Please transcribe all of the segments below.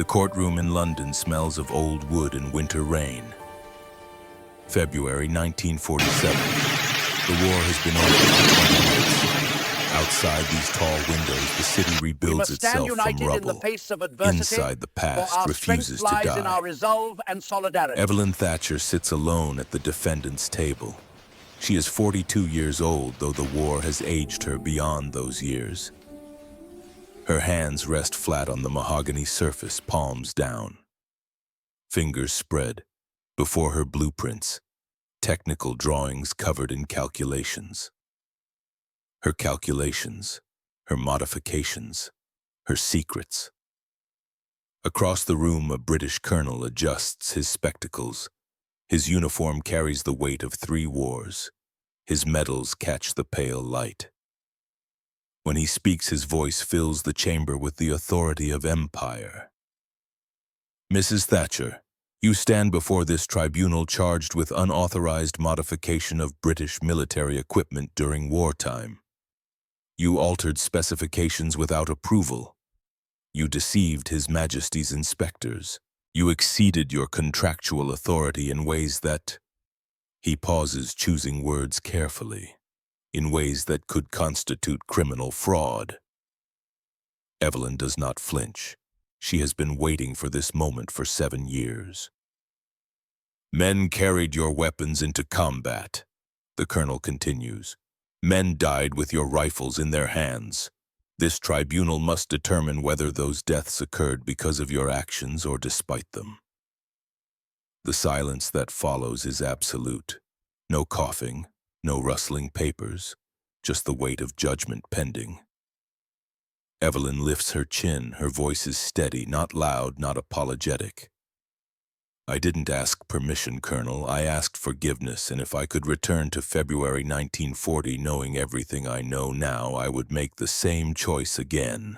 The courtroom in London smells of old wood and winter rain. February 1947. The war has been over for 20 months. Outside these tall windows, the city rebuilds itself from rubble. Inside, the past refuses to die. In our resolve and solidarity. Evelyn Thatcher sits alone at the defendant's table. She is 42 years old, though the war has aged her beyond those years. Her hands rest flat on the mahogany surface, palms down. Fingers spread. Before her blueprints, technical drawings covered in calculations. Her calculations, her modifications, her secrets. Across the room, a British colonel adjusts his spectacles. His uniform carries the weight of 3 wars. His medals catch the pale light. When he speaks, his voice fills the chamber with the authority of empire. Mrs. Thatcher, you stand before this tribunal charged with unauthorized modification of British military equipment during wartime. You altered specifications without approval. You deceived His Majesty's inspectors. You exceeded your contractual authority in ways that... He pauses, choosing words carefully. In ways that could constitute criminal fraud. Evelyn does not flinch. She has been waiting for this moment for 7 years. Men carried your weapons into combat, the colonel continues. Men died with your rifles in their hands. This tribunal must determine whether those deaths occurred because of your actions or despite them. The silence that follows is absolute. No coughing, no rustling papers, just the weight of judgment pending. Evelyn lifts her chin, her voice is steady, not loud, not apologetic. I didn't ask permission, Colonel. I asked forgiveness, and if I could return to February 1940 knowing everything I know now, I would make the same choice again.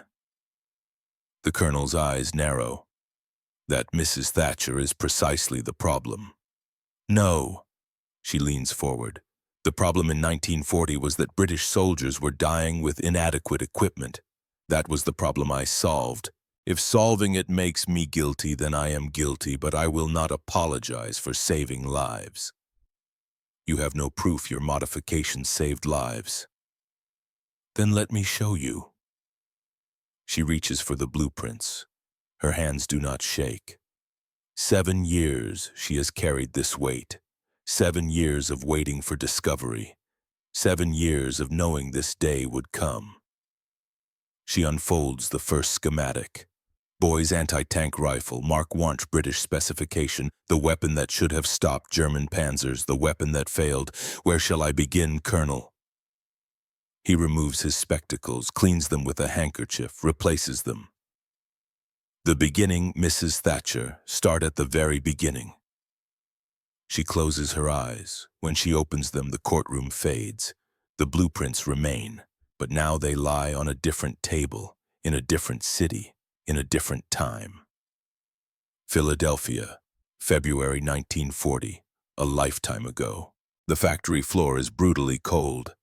The Colonel's eyes narrow. That Mrs. Thatcher is precisely the problem. No. She leans forward. The problem in 1940 was that British soldiers were dying with inadequate equipment. That was the problem I solved. If solving it makes me guilty, then I am guilty, but I will not apologize for saving lives. You have no proof your modifications saved lives. Then let me show you. She reaches for the blueprints. Her hands do not shake. 7 years she has carried this weight. 7 years of waiting for discovery. 7 years of knowing this day would come. She unfolds the first schematic. Boy's anti-tank rifle, Mark I British specification, the weapon that should have stopped German Panzers, the weapon that failed. Where shall I begin, Colonel? He removes his spectacles, cleans them with a handkerchief, replaces them. The beginning, Mrs. Thatcher, start at the very beginning. She closes her eyes. When she opens them, the courtroom fades. The blueprints remain, but now they lie on a different table, in a different city, in a different time. Philadelphia, February 1940, a lifetime ago. The factory floor is brutally cold.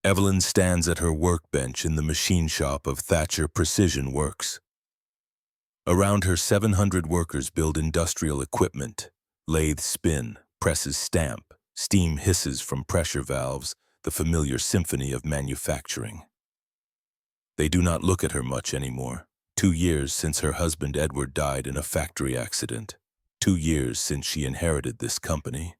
Evelyn stands at her workbench in the machine shop of Thatcher Precision Works. Around her, 700 workers build industrial equipment. Lathes spin, presses stamp, steam hisses from pressure valves, the familiar symphony of manufacturing. They do not look at her much anymore. 2 years since her husband Edward died in a factory accident. 2 years since she inherited this company.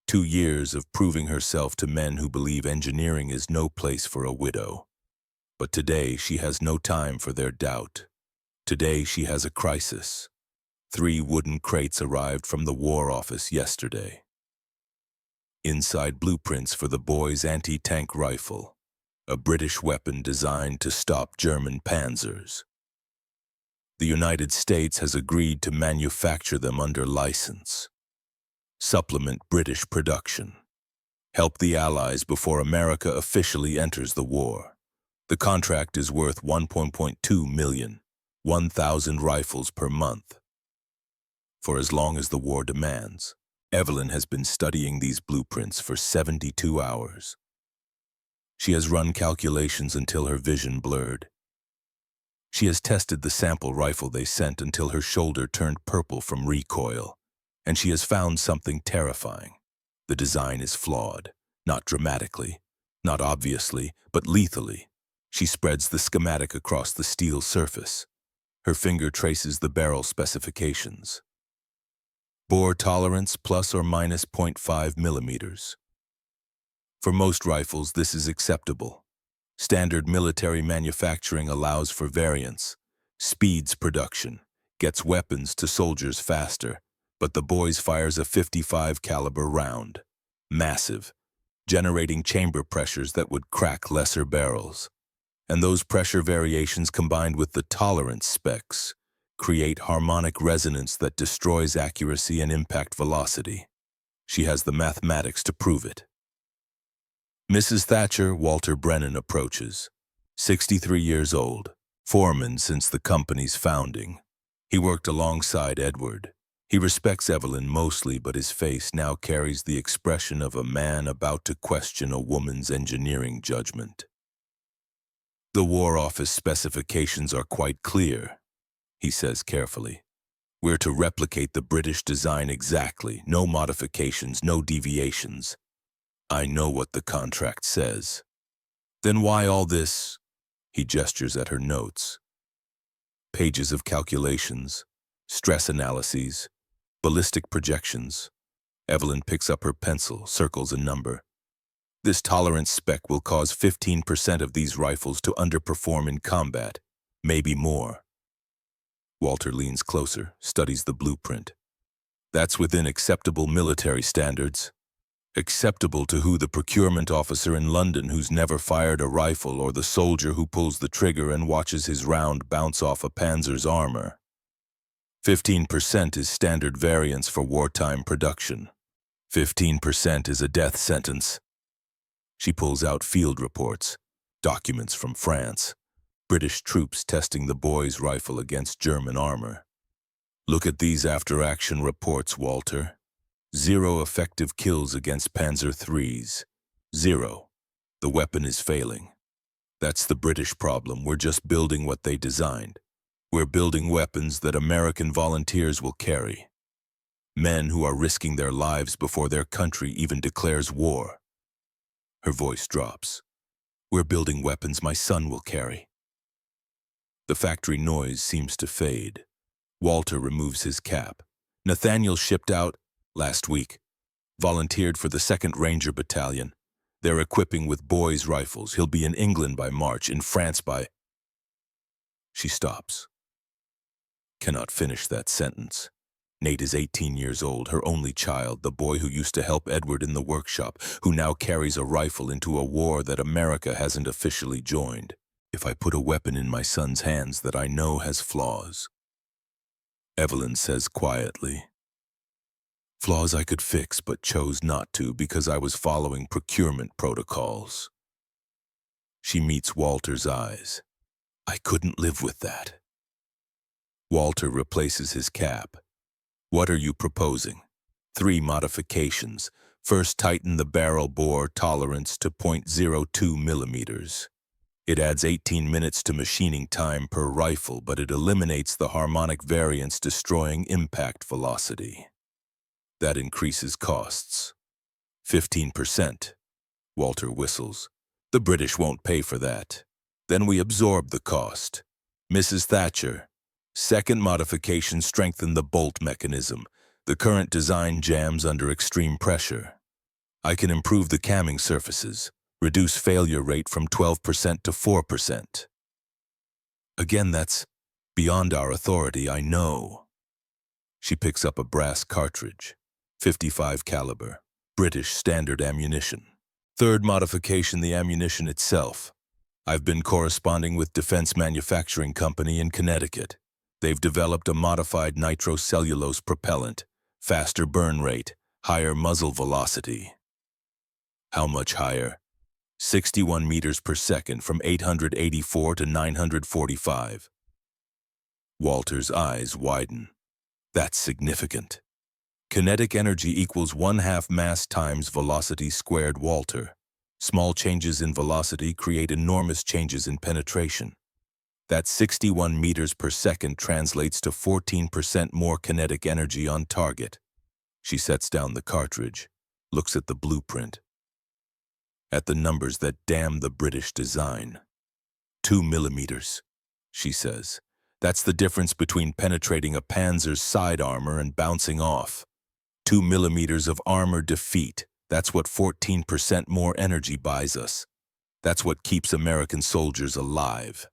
2 years of proving herself to men who believe engineering is no place for a widow. But today she has no time for their doubt. Today she has a crisis. 3 wooden crates arrived from the War Office yesterday. Inside blueprints for the boy's anti-tank rifle, a British weapon designed to stop German Panzers. The United States has agreed to manufacture them under license. Supplement British production. Help the Allies before America officially enters the war. The contract is worth $1.2 million, 1,000 rifles per month. For as long as the war demands, Evelyn has been studying these blueprints for 72 hours. She has run calculations until her vision blurred. She has tested the sample rifle they sent until her shoulder turned purple from recoil, and she has found something terrifying. The design is flawed, not dramatically, not obviously, but lethally. She spreads the schematic across the steel surface. Her finger traces the barrel specifications. Bore tolerance plus or minus 0.5 millimeters. For most rifles, this is acceptable. Standard military manufacturing allows for variance, speeds production, gets weapons to soldiers faster, but the boys fires a 55 caliber round, massive, generating chamber pressures that would crack lesser barrels. And those pressure variations combined with the tolerance specs create harmonic resonance that destroys accuracy and impact velocity. She has the mathematics to prove it. Mrs. Thatcher, Walter Brennan approaches. 63 years old, foreman since the company's founding. He worked alongside Edward. He respects Evelyn mostly, but his face now carries the expression of a man about to question a woman's engineering judgment. The War Office specifications are quite clear, he says carefully. We're to replicate the British design exactly, no modifications, no deviations. I know what the contract says. Then why all this? He gestures at her notes. Pages of calculations, stress analyses, ballistic projections. Evelyn picks up her pencil, circles a number. This tolerance spec will cause 15% of these rifles to underperform in combat, maybe more. Walter leans closer, studies the blueprint. That's within acceptable military standards. Acceptable to who? The procurement officer in London who's never fired a rifle, or the soldier who pulls the trigger and watches his round bounce off a Panzer's armor. 15% is standard variance for wartime production. 15% is a death sentence. She pulls out field reports, documents from France, British troops testing the boy's rifle against German armor. Look at these after-action reports, Walter. 0 effective kills against Panzer IIIs. 0. The weapon is failing. That's the British problem. We're just building what they designed. We're building weapons that American volunteers will carry. Men who are risking their lives before their country even declares war. Her voice drops. We're building weapons my son will carry. The factory noise seems to fade. Walter removes his cap. Nathaniel shipped out last week. Volunteered for the 2nd Ranger Battalion. They're equipping with boys' rifles. He'll be in England by March, in France by... She stops. Cannot finish that sentence. Nate is 18 years old, her only child, the boy who used to help Edward in the workshop, who now carries a rifle into a war that America hasn't officially joined. If I put a weapon in my son's hands that I know has flaws. Evelyn says quietly. Flaws I could fix but chose not to because I was following procurement protocols. She meets Walter's eyes. I couldn't live with that. Walter replaces his cap. What are you proposing? 3 modifications. First, tighten the barrel bore tolerance to 0.02 millimeters. It adds 18 minutes to machining time per rifle, but it eliminates the harmonic variance, destroying impact velocity. That increases costs. 15%. Walter whistles. The British won't pay for that. Then we absorb the cost. Mrs. Thatcher. 2nd modification, strengthen the bolt mechanism. The current design jams under extreme pressure. I can improve the camming surfaces, reduce failure rate from 12% to 4%. Again, that's beyond our authority, I know. She picks up a brass cartridge, 55 caliber, British standard ammunition. 3rd modification, the ammunition itself. I've been corresponding with Defense Manufacturing Company in Connecticut. They've developed a modified nitrocellulose propellant, faster burn rate, higher muzzle velocity. How much higher? 61 meters per second from 884 to 945. Walter's eyes widen. That's significant. Kinetic energy equals 1/2 mass times velocity squared, Walter. Small changes in velocity create enormous changes in penetration. That 61 meters per second translates to 14% more kinetic energy on target. She sets down the cartridge, looks at the blueprint, at the numbers that damn the British design. 2 millimeters, she says. That's the difference between penetrating a Panzer's side armor and bouncing off. 2 millimeters of armor defeat. That's what 14% more energy buys us. That's what keeps American soldiers alive.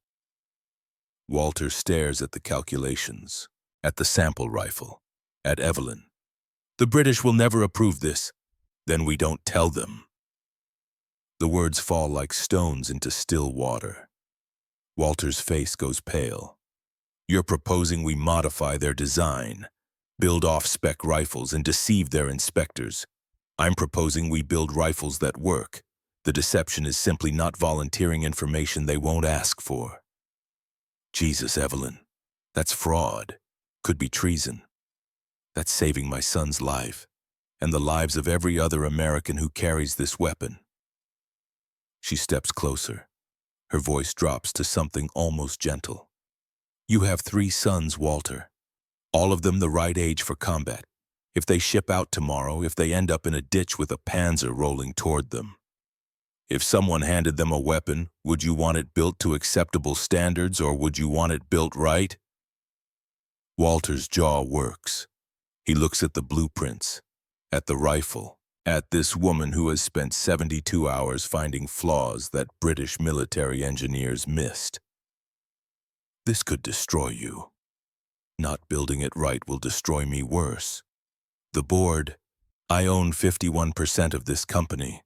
Walter stares at the calculations, at the sample rifle, at Evelyn. The British will never approve this. Then we don't tell them. The words fall like stones into still water. Walter's face goes pale. You're proposing we modify their design, build off-spec rifles and deceive their inspectors. I'm proposing we build rifles that work. The deception is simply not volunteering information they won't ask for. Jesus, Evelyn, that's fraud. Could be treason. That's saving my son's life, and the lives of every other American who carries this weapon. She steps closer. Her voice drops to something almost gentle. You have 3 sons, Walter. All of them the right age for combat. If they ship out tomorrow, if they end up in a ditch with a Panzer rolling toward them. If someone handed them a weapon, would you want it built to acceptable standards or would you want it built right? Walter's jaw works. He looks at the blueprints, at the rifle, at this woman who has spent 72 hours finding flaws that British military engineers missed. This could destroy you. Not building it right will destroy me worse. The board, I own 51% of this company.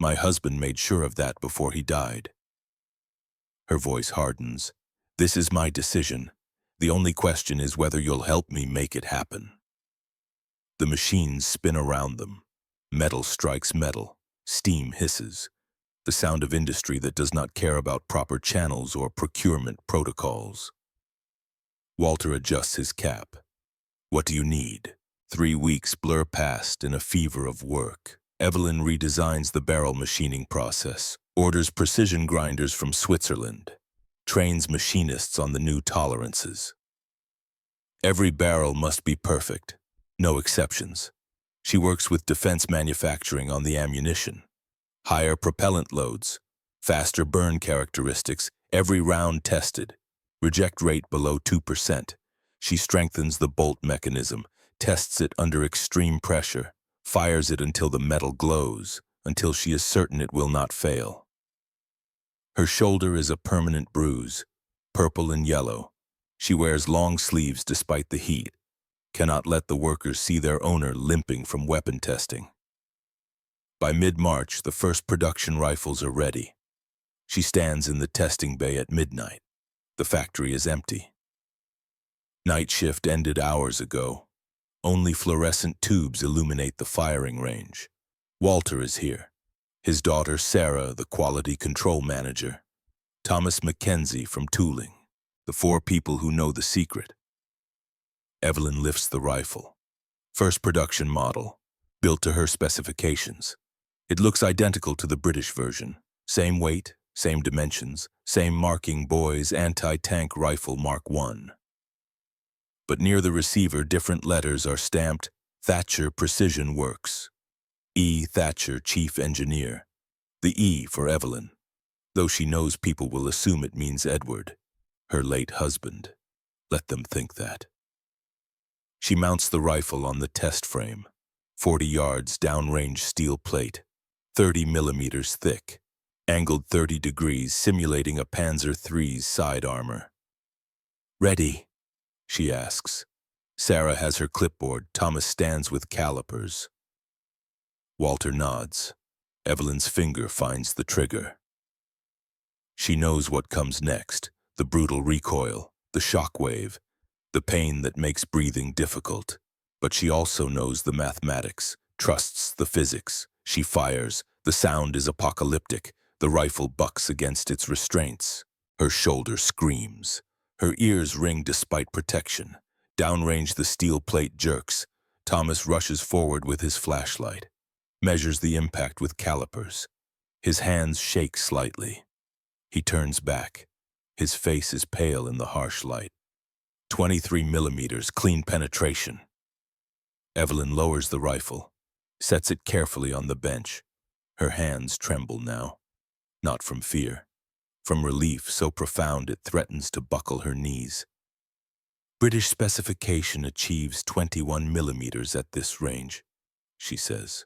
My husband made sure of that before he died. Her voice hardens. This is my decision. The only question is whether you'll help me make it happen. The machines spin around them. Metal strikes metal. Steam hisses. The sound of industry that does not care about proper channels or procurement protocols. Walter adjusts his cap. What do you need? 3 weeks blur past in a fever of work. Evelyn redesigns the barrel machining process, orders precision grinders from Switzerland, trains machinists on the new tolerances. Every barrel must be perfect, no exceptions. She works with defense manufacturing on the ammunition. Higher propellant loads, faster burn characteristics, every round tested. Reject rate below 2%. She strengthens the bolt mechanism, tests it under extreme pressure, fires it until the metal glows, until she is certain it will not fail. Her shoulder is a permanent bruise, purple and yellow. She wears long sleeves despite the heat, cannot let the workers see their owner limping from weapon testing. By mid-March, the first production rifles are ready. She stands in the testing bay at midnight. The factory is empty. Night shift ended hours ago. Only fluorescent tubes illuminate the firing range. Walter is here. His daughter Sarah, the quality control manager. Thomas Mackenzie from tooling. The 4 people who know the secret. Evelyn lifts the rifle. First production model, built to her specifications. It looks identical to the British version. Same weight, same dimensions, same marking Boys anti-tank rifle Mark I. But near the receiver, different letters are stamped Thatcher Precision Works. E. Thatcher, Chief Engineer. The E for Evelyn, though she knows people will assume it means Edward, her late husband. Let them think that. She mounts the rifle on the test frame, 40 yards downrange steel plate, 30 millimeters thick, angled 30 degrees, simulating a Panzer III's side armor. Ready? She asks. Sarah has her clipboard. Thomas stands with calipers. Walter nods. Evelyn's finger finds the trigger. She knows what comes next, the brutal recoil, the shock wave, the pain that makes breathing difficult. But she also knows the mathematics, trusts the physics. She fires. The sound is apocalyptic. The rifle bucks against its restraints. Her shoulder screams. Her ears ring despite protection. Downrange the steel plate jerks. Thomas rushes forward with his flashlight. Measures the impact with calipers. His hands shake slightly. He turns back. His face is pale in the harsh light. 23 millimeters, clean penetration. Evelyn lowers the rifle, sets it carefully on the bench. Her hands tremble now, not from fear, from relief so profound it threatens to buckle her knees. British specification achieves 21 millimeters at this range, she says.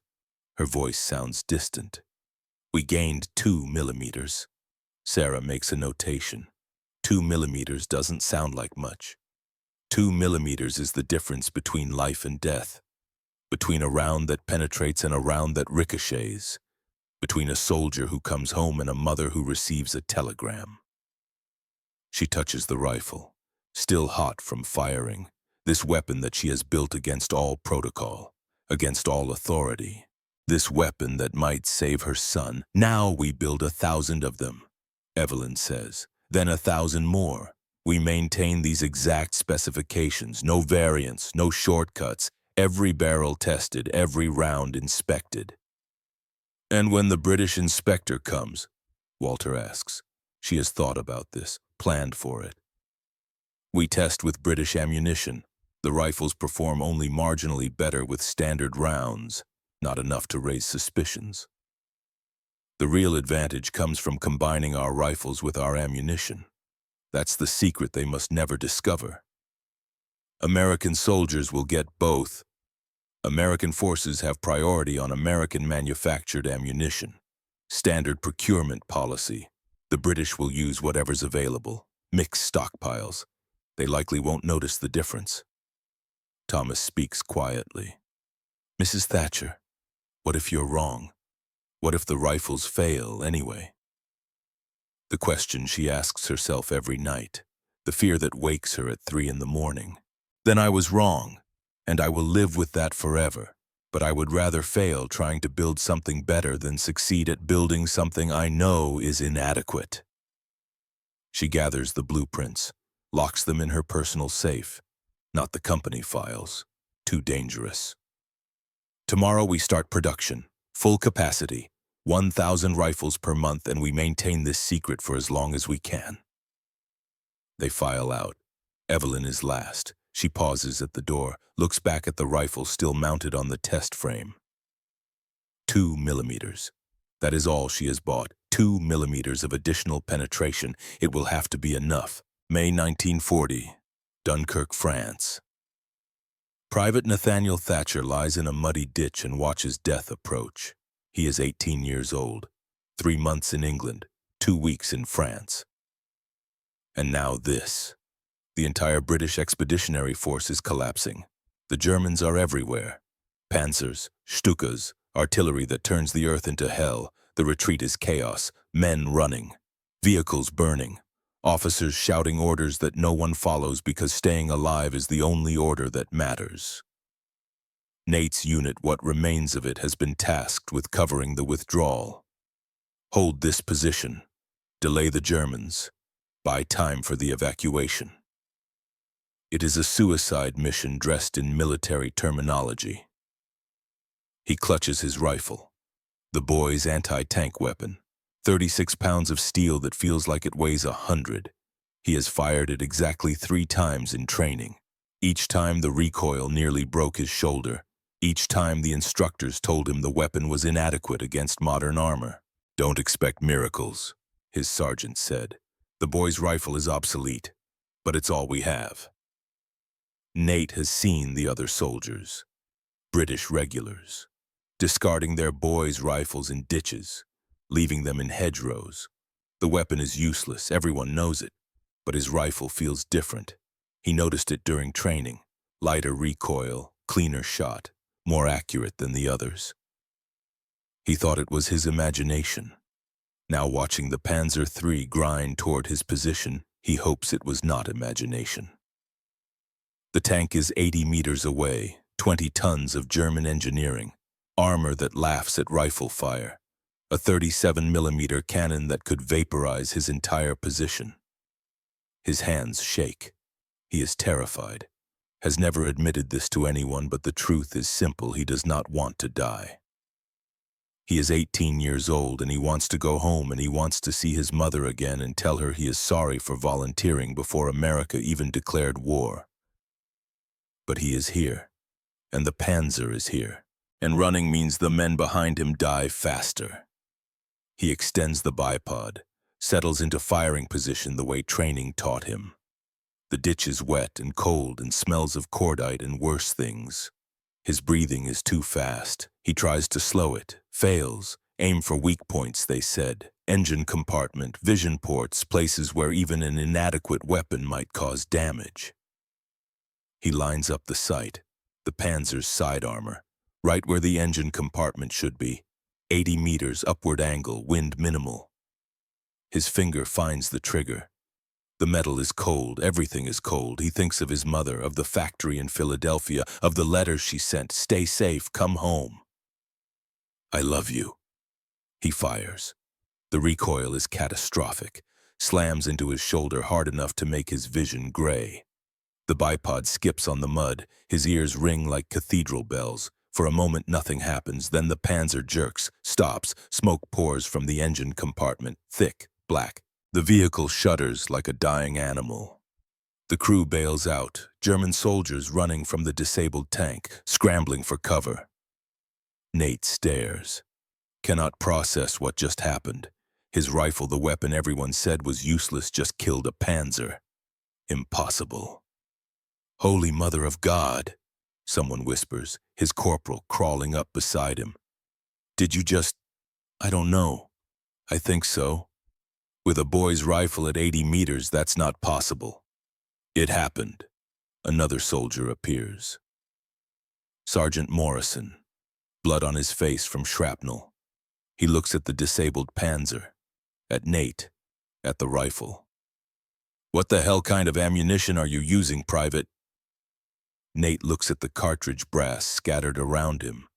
Her voice sounds distant. We gained 2 millimeters. Sarah makes a notation. 2 millimeters doesn't sound like much. 2 millimeters is the difference between life and death, between a round that penetrates and a round that ricochets, between a soldier who comes home and a mother who receives a telegram. She touches the rifle, still hot from firing, this weapon that she has built against all protocol, against all authority, this weapon that might save her son. Now we build 1,000 of them, Evelyn says, then 1,000 more. We maintain these exact specifications, no variants, no shortcuts, every barrel tested, every round inspected. And when the British inspector comes, Walter asks. She has thought about this, planned for it. We test with British ammunition. The rifles perform only marginally better with standard rounds, not enough to raise suspicions. The real advantage comes from combining our rifles with our ammunition. That's the secret they must never discover. American soldiers will get both. American forces have priority on American-manufactured ammunition. Standard procurement policy. The British will use whatever's available. Mixed stockpiles. They likely won't notice the difference. Thomas speaks quietly. Mrs. Thatcher, what if you're wrong? What if the rifles fail anyway? The question she asks herself every night, the fear that wakes her at 3 in the morning. Then I was wrong, and I will live with that forever. But I would rather fail trying to build something better than succeed at building something I know is inadequate. She gathers the blueprints, locks them in her personal safe, not the company files. Too dangerous. Tomorrow we start production, full capacity. 1,000 rifles per month, and we maintain this secret for as long as we can. They file out. Evelyn is last. She pauses at the door, looks back at the rifle still mounted on the test frame. 2 millimeters. That is all she has bought. 2 millimeters of additional penetration. It will have to be enough. May 1940, Dunkirk, France. Private Nathaniel Thatcher lies in a muddy ditch and watches death approach. He is 18 years old, 3 months in England, 2 weeks in France. And now this. The entire British expeditionary force is collapsing. The Germans are everywhere. Panzers, Stukas, artillery that turns the earth into hell. The retreat is chaos, men running, vehicles burning, officers shouting orders that no one follows because staying alive is the only order that matters. Nate's unit, what remains of it, has been tasked with covering the withdrawal. Hold this position. Delay the Germans. Buy time for the evacuation. It is a suicide mission dressed in military terminology. He clutches his rifle. The boy's anti-tank weapon. 36 pounds of steel that feels like it weighs 100. He has fired it exactly 3 times in training. Each time the recoil nearly broke his shoulder. Each time the instructors told him the weapon was inadequate against modern armor. Don't expect miracles, his sergeant said. The boy's rifle is obsolete, but it's all we have. Nate has seen the other soldiers, British regulars, discarding their boys' rifles in ditches, leaving them in hedgerows. The weapon is useless, everyone knows it, but his rifle feels different. He noticed it during training. Lighter recoil, cleaner shot, more accurate than the others. He thought it was his imagination. Now watching the Panzer III grind toward his position, he hopes it was not imagination. The tank is 80 meters away, 20 tons of German engineering, armor that laughs at rifle fire, a 37mm cannon that could vaporize his entire position. His hands shake. He is terrified. Has never admitted this to anyone, but the truth is simple. He does not want to die. He is 18 years old and he wants to go home and he wants to see his mother again and tell her he is sorry for volunteering before America even declared war. But he is here, and the Panzer is here, and running means the men behind him die faster. He extends the bipod, settles into firing position the way training taught him. The ditch is wet and cold and smells of cordite and worse things. His breathing is too fast. He tries to slow it, fails. Aim for weak points, they said. Engine compartment, vision ports, places where even an inadequate weapon might cause damage. He lines up the sight, the Panzer's side armor, right where the engine compartment should be. 80 meters upward angle, wind minimal. His finger finds the trigger. The metal is cold, everything is cold. He thinks of his mother, of the factory in Philadelphia, of the letters she sent, "Stay safe, come home." "I love you." He fires. The recoil is catastrophic, slams into his shoulder hard enough to make his vision gray. The bipod skips on the mud, his ears ring like cathedral bells. For a moment nothing happens, then the Panzer jerks, stops, smoke pours from the engine compartment, thick, black. The vehicle shudders like a dying animal. The crew bails out, German soldiers running from the disabled tank, scrambling for cover. Nate stares, cannot process what just happened. His rifle, the weapon everyone said was useless, just killed a Panzer. Impossible. "Holy Mother of God," someone whispers, his corporal crawling up beside him. "Did you just—" "I don't know. I think so. With a boy's rifle at 80 meters, that's not possible." "It happened." Another soldier appears. Sergeant Morrison, blood on his face from shrapnel. He looks at the disabled Panzer, at Nate, at the rifle. "What the hell kind of ammunition are you using, Private?" Nate looks at the cartridge brass scattered around him.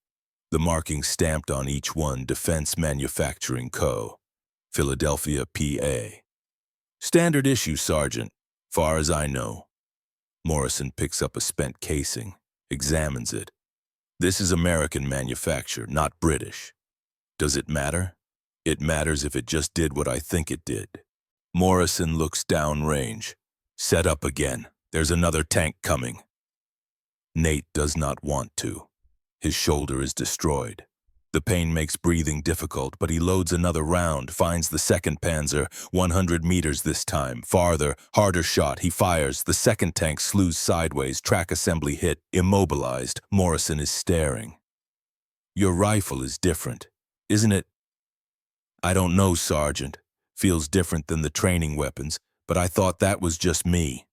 The marking stamped on each one, Defense Manufacturing Co., Philadelphia, PA. "Standard issue, Sergeant, far as I know." Morrison picks up a spent casing, examines it. "This is American manufacture, not British. Does it matter?" "It matters if it just did what I think it did." Morrison looks downrange. "Set up again. There's another tank coming." Nate does not want to. His shoulder is destroyed. The pain makes breathing difficult, but he loads another round, finds the second Panzer, 100 meters this time, farther, harder shot, he fires, the second tank slews sideways, track assembly hit, immobilized. Morrison is staring. "Your rifle is different, isn't it?" "I don't know, Sergeant. Feels different than the training weapons, but I thought that was just me."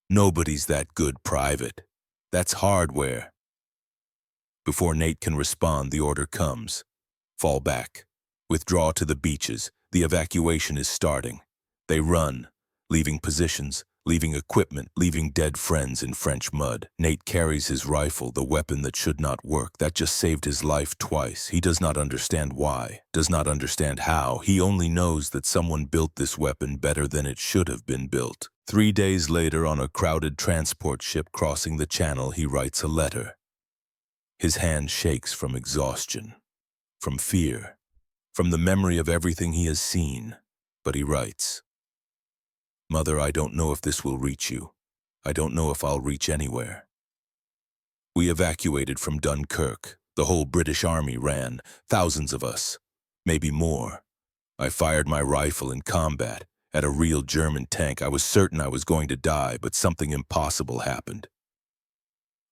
"Nobody's that good, Private. That's hardware." Before Nate can respond, the order comes. Fall back. Withdraw to the beaches. The evacuation is starting. They run, leaving positions, leaving equipment, leaving dead friends in French mud. Nate carries his rifle, the weapon that should not work, that just saved his life twice. He does not understand why, does not understand how. He only knows that someone built this weapon better than it should have been built. 3 days later, on a crowded transport ship crossing the channel, he writes a letter. His hand shakes from exhaustion, from fear, from the memory of everything he has seen, but he writes, "Mother, I don't know if this will reach you. I don't know if I'll reach anywhere." We evacuated from Dunkirk. The whole British Army ran, thousands of us, maybe more. I fired my rifle in combat, at a real German tank. I was certain I was going to die, but something impossible happened.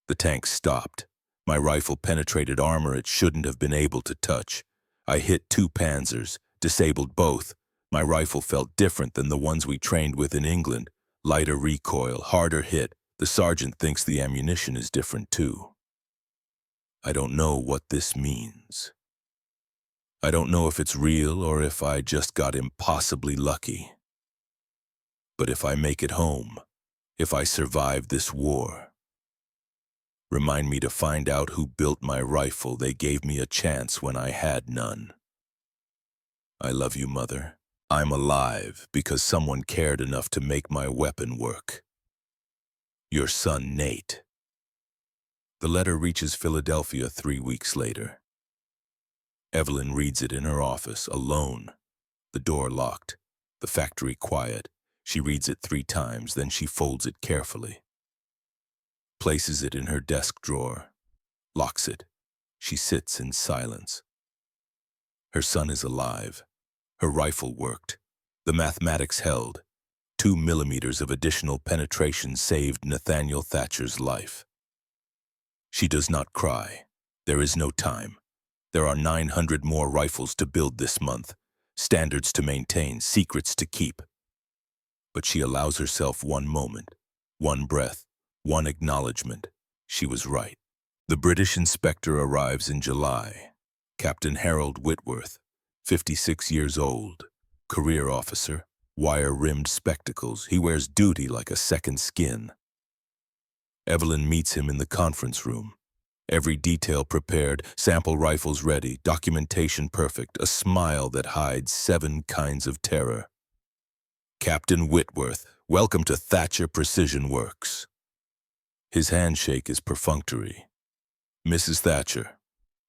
The tank stopped. My rifle penetrated armor it shouldn't have been able to touch. I hit 2 Panzers, disabled both. My rifle felt different than the ones we trained with in England. Lighter recoil, harder hit. The sergeant thinks the ammunition is different too. I don't know what this means. I don't know if it's real or if I just got impossibly lucky. But if I make it home, if I survive this war, remind me to find out who built my rifle. They gave me a chance when I had none. I love you, Mother. I'm alive because someone cared enough to make my weapon work. Your son, Nate. The letter reaches Philadelphia 3 weeks later. Evelyn reads it in her office, alone. The door locked, the factory quiet. She reads it 3 times, then she folds it carefully. Places it in her desk drawer, locks it. She sits in silence. Her son is alive. Her rifle worked. The mathematics held. 2 millimeters of additional penetration saved Nathaniel Thatcher's life. She does not cry. There is no time. There are 900 more rifles to build this month, standards to maintain, secrets to keep. But she allows herself one moment, one breath, one acknowledgement. She was right. The British inspector arrives in July. Captain Harold Whitworth, 56 years old, career officer, wire-rimmed spectacles. He wears duty like a second skin. Evelyn meets him in the conference room. Every detail prepared, sample rifles ready, documentation perfect, a smile that hides 7 kinds of terror. Captain Whitworth, welcome to Thatcher Precision Works. His handshake is perfunctory. Mrs. Thatcher,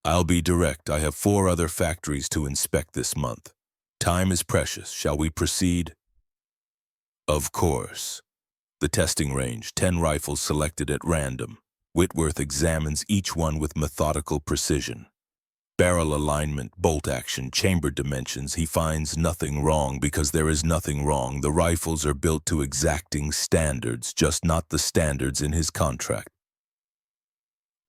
I'll be direct. I have 4 other factories to inspect this month. Time is precious. Shall we proceed? Of course. The testing range, 10 rifles selected at random. Whitworth examines each one with methodical precision. Barrel alignment, bolt action, chamber dimensions, he finds nothing wrong because there is nothing wrong. The rifles are built to exacting standards, just not the standards in his contract.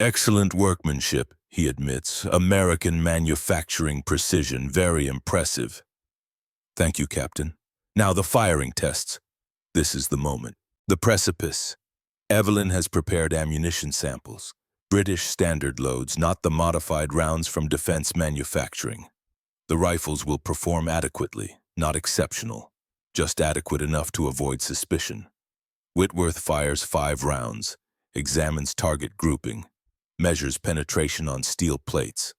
Excellent workmanship, he admits. American manufacturing precision, very impressive. Thank you, Captain. Now the firing tests. This is the moment. The precipice. Evelyn has prepared ammunition samples. British standard loads, not the modified rounds from defense manufacturing. The rifles will perform adequately, not exceptional, just adequate enough to avoid suspicion. Whitworth fires 5 rounds, examines target grouping, measures penetration on steel plates.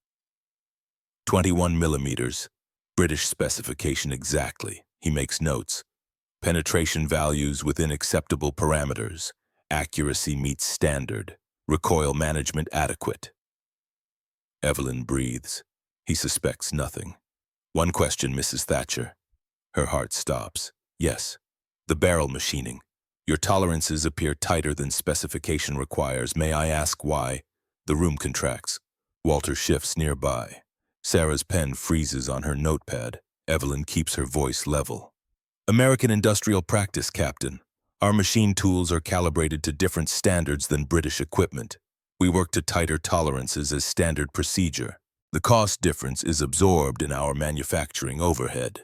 21 millimeters, British specification exactly. He makes notes. Penetration values within acceptable parameters. Accuracy meets standard. Recoil management adequate. Evelyn breathes. He suspects nothing. One question, Mrs. Thatcher. Her heart stops. Yes, the barrel machining. Your tolerances appear tighter than specification requires. May I ask why? The room contracts. Walter shifts nearby. Sarah's pen freezes on her notepad. Evelyn keeps her voice level. American industrial practice, Captain. Our machine tools are calibrated to different standards than British equipment. We work to tighter tolerances as standard procedure. The cost difference is absorbed in our manufacturing overhead.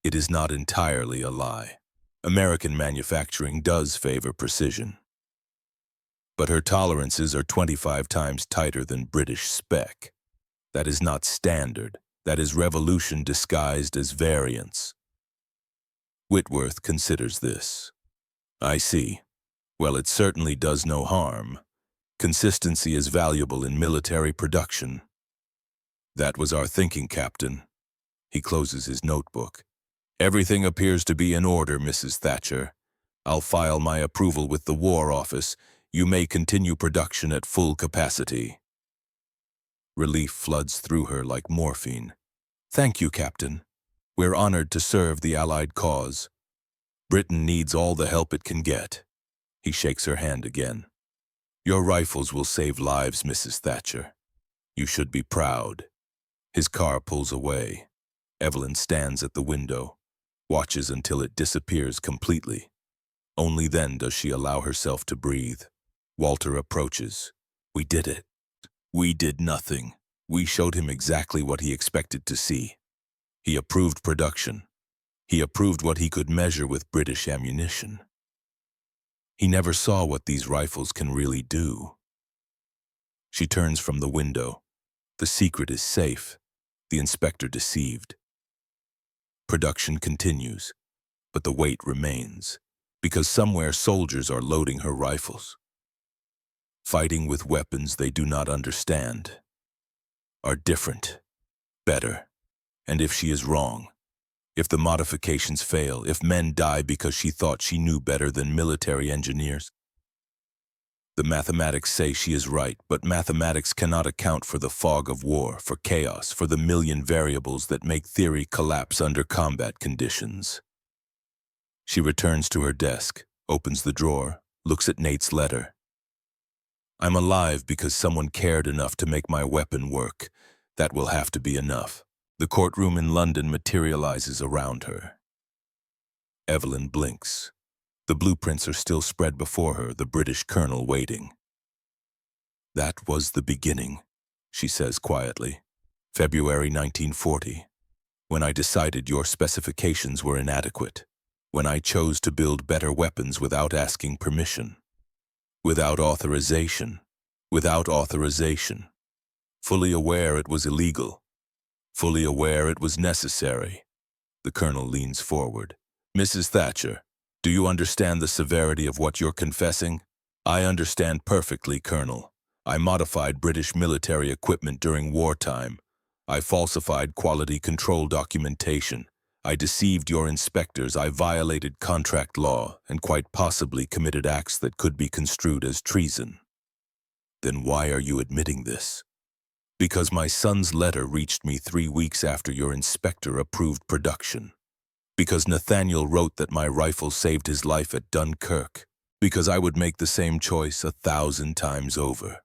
It is not entirely a lie. American manufacturing does favor precision. But her tolerances are 25 times tighter than British spec. That is not standard. That is revolution disguised as variance. Whitworth considers this. I see. Well, it certainly does no harm. Consistency is valuable in military production. That was our thinking, Captain. He closes his notebook. Everything appears to be in order, Mrs. Thatcher. I'll file my approval with the War Office. You may continue production at full capacity. Relief floods through her like morphine. Thank you, Captain. We're honored to serve the Allied cause. Britain needs all the help it can get. He shakes her hand again. Your rifles will save lives, Mrs. Thatcher. You should be proud. His car pulls away. Evelyn stands at the window, watches until it disappears completely. Only then does she allow herself to breathe. Walter approaches. We did it. We did nothing. We showed him exactly what he expected to see. He approved production. He approved what he could measure with British ammunition. He never saw what these rifles can really do. She turns from the window. The secret is safe. The inspector deceived. Production continues, but the wait remains, because somewhere soldiers are loading her rifles. Fighting with weapons they do not understand. Are different. Better. And if she is wrong, if the modifications fail, if men die because she thought she knew better than military engineers, The mathematics say she is right, but mathematics cannot account for the fog of war, for chaos, for the million variables that make theory collapse under combat conditions. She returns to her desk, opens the drawer, looks at Nate's letter. I'm alive because someone cared enough to make my weapon work. That will have to be enough. The courtroom in London materializes around her. Evelyn blinks. The blueprints are still spread before her, the British colonel waiting. That was the beginning, she says quietly. February 1940, when I decided your specifications were inadequate, when I chose to build better weapons without asking permission, without authorization, fully aware it was illegal, fully aware it was necessary. The colonel leans forward. Mrs. Thatcher, do you understand the severity of what you're confessing? I understand perfectly, Colonel. I modified British military equipment during wartime. I falsified quality control documentation. I deceived your inspectors. I violated contract law and quite possibly committed acts that could be construed as treason. Then why are you admitting this? Because my son's letter reached me 3 weeks after your inspector approved production. Because Nathaniel wrote that my rifle saved his life at Dunkirk. Because I would make the same choice 1,000 times over.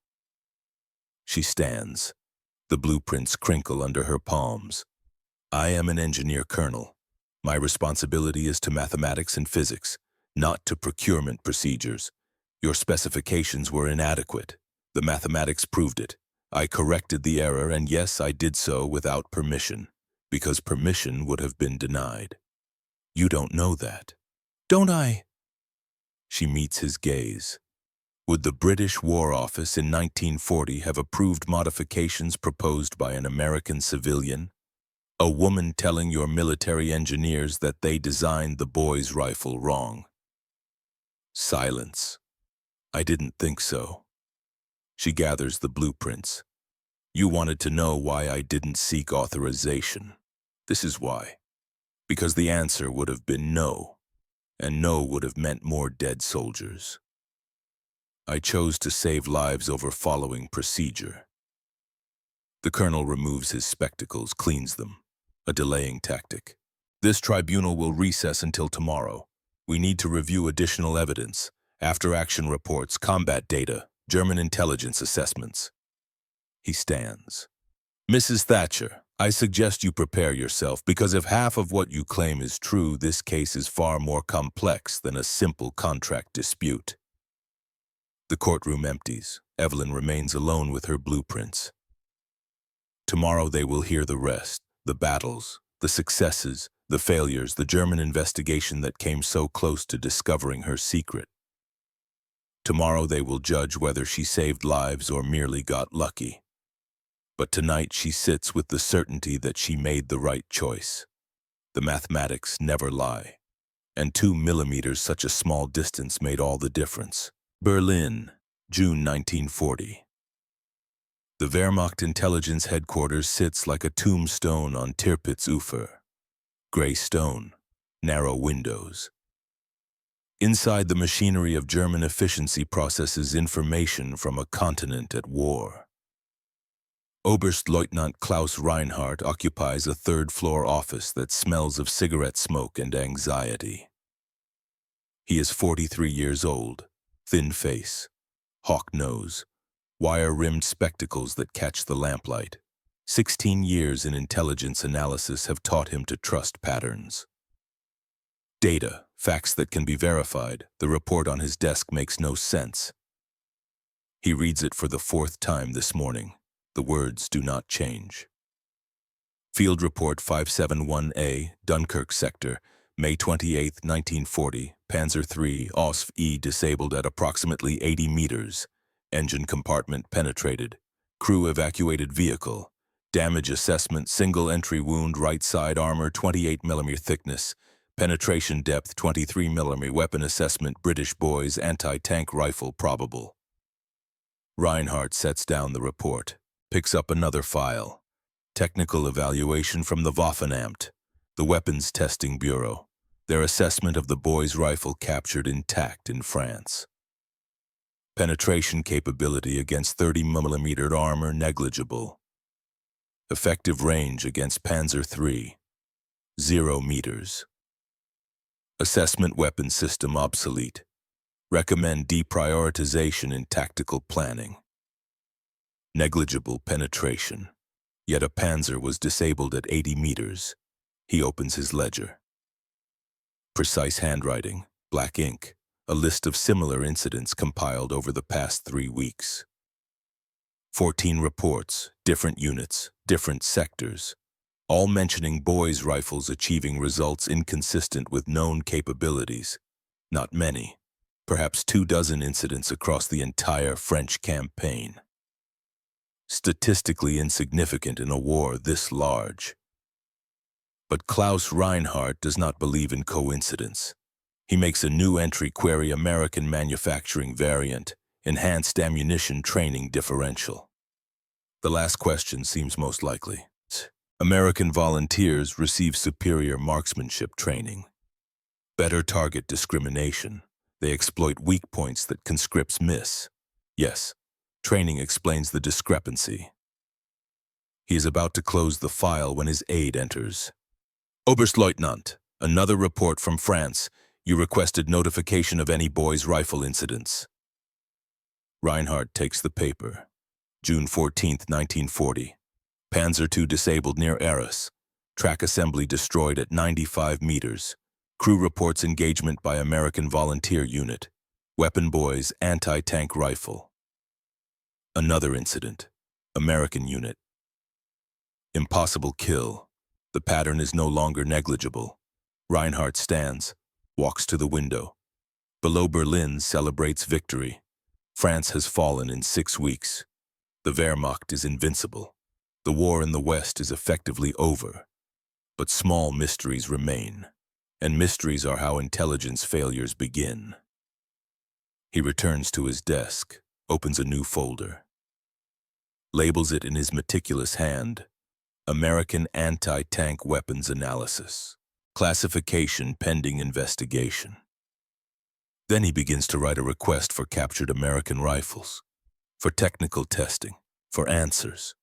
She stands. The blueprints crinkle under her palms. I am an engineer, Colonel. My responsibility is to mathematics and physics, not to procurement procedures. Your specifications were inadequate. The mathematics proved it. I corrected the error, and yes, I did so without permission, because permission would have been denied. You don't know that. Don't I? She meets his gaze. Would the British War Office in 1940 have approved modifications proposed by an American civilian? A woman telling your military engineers that they designed the boy's rifle wrong. Silence. I didn't think so. She gathers the blueprints. You wanted to know why I didn't seek authorization. This is why. Because the answer would have been no, and no would have meant more dead soldiers. I chose to save lives over following procedure. The colonel removes his spectacles, cleans them. A delaying tactic. This tribunal will recess until tomorrow. We need to review additional evidence, after-action reports, combat data, German intelligence assessments. He stands. Mrs. Thatcher, I suggest you prepare yourself, because if half of what you claim is true, this case is far more complex than a simple contract dispute. The courtroom empties. Evelyn remains alone with her blueprints. Tomorrow they will hear the rest, the battles, the successes, the failures, the German investigation that came so close to discovering her secret. Tomorrow they will judge whether she saved lives or merely got lucky. But tonight she sits with the certainty that she made the right choice. The mathematics never lie. And 2 millimeters, such a small distance, made all the difference. Berlin, June 1940. The Wehrmacht intelligence headquarters sits like a tombstone on Tirpitz-Ufer. Gray stone, narrow windows. Inside, the machinery of German efficiency processes information from a continent at war. Oberstleutnant Klaus Reinhardt occupies a third-floor office that smells of cigarette smoke and anxiety. He is 43 years old, thin face, hawk nose, wire-rimmed spectacles that catch the lamplight. 16 years in intelligence analysis have taught him to trust patterns. Data, facts that can be verified. The report on his desk makes no sense. He reads it for the 4th time this morning. The words do not change. Field Report 571A, Dunkirk Sector, May 28, 1940, Panzer III, OSF E disabled at approximately 80 meters. Engine compartment penetrated. Crew evacuated vehicle. Damage assessment, single entry wound, right side armor, 28 mm thickness. Penetration depth, 23 mm. Weapon assessment, British boys, anti-tank rifle probable. Reinhardt sets down the report, picks up another file. Technical evaluation from the Waffenamt, the Weapons Testing Bureau. Their assessment of the boy's rifle captured intact in France. Penetration capability against 30mm armor negligible. Effective range against Panzer III, 0 meters. Assessment weapon system obsolete. Recommend deprioritization in tactical planning. Negligible penetration. Yet a Panzer was disabled at 80 meters. He opens his ledger. Precise handwriting, black ink, a list of similar incidents compiled over the past 3 weeks. 14 reports, different units, different sectors, all mentioning boys' rifles achieving results inconsistent with known capabilities. Not many, perhaps 24 incidents across the entire French campaign. Statistically insignificant in a war this large. But Klaus Reinhardt does not believe in coincidence. He makes a new entry query American manufacturing variant, enhanced ammunition training differential. The last question seems most likely. American volunteers receive superior marksmanship training. Better target discrimination. They exploit weak points that conscripts miss. Yes, training explains the discrepancy. He is about to close the file when his aide enters. Oberstleutnant, another report from France. You requested notification of any boys' rifle incidents. Reinhardt takes the paper. June 14, 1940. Panzer II disabled near Arras. Track assembly destroyed at 95 meters. Crew reports engagement by American volunteer unit. Weapon boys, anti-tank rifle. Another incident. American unit. Impossible kill. The pattern is no longer negligible. Reinhardt stands, walks to the window. Below Berlin celebrates victory. France has fallen in 6 weeks. The Wehrmacht is invincible. The war in the West is effectively over. But small mysteries remain, and mysteries are how intelligence failures begin. He returns to his desk, opens a new folder. Labels it in his meticulous hand, American Anti-Tank Weapons Analysis. Classification pending investigation. Then he begins to write a request for captured American rifles, for technical testing, for answers.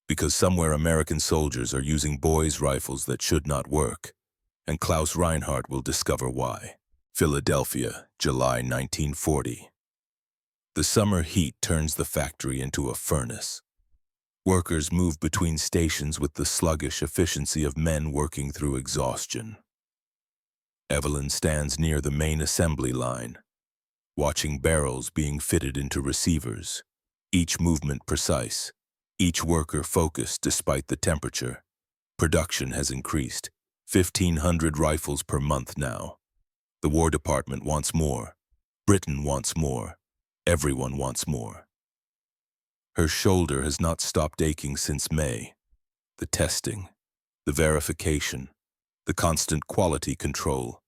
Because somewhere American soldiers are using boys' rifles that should not work, and Klaus Reinhardt will discover why. Philadelphia, July 1940. The summer heat turns the factory into a furnace. Workers move between stations with the sluggish efficiency of men working through exhaustion. Evelyn stands near the main assembly line, watching barrels being fitted into receivers, each movement precise, each worker focused despite the temperature. Production has increased, 1,500 rifles per month now. The War Department wants more. Britain wants more. Everyone wants more. Her shoulder has not stopped aching since May. The testing, the verification, the constant quality control.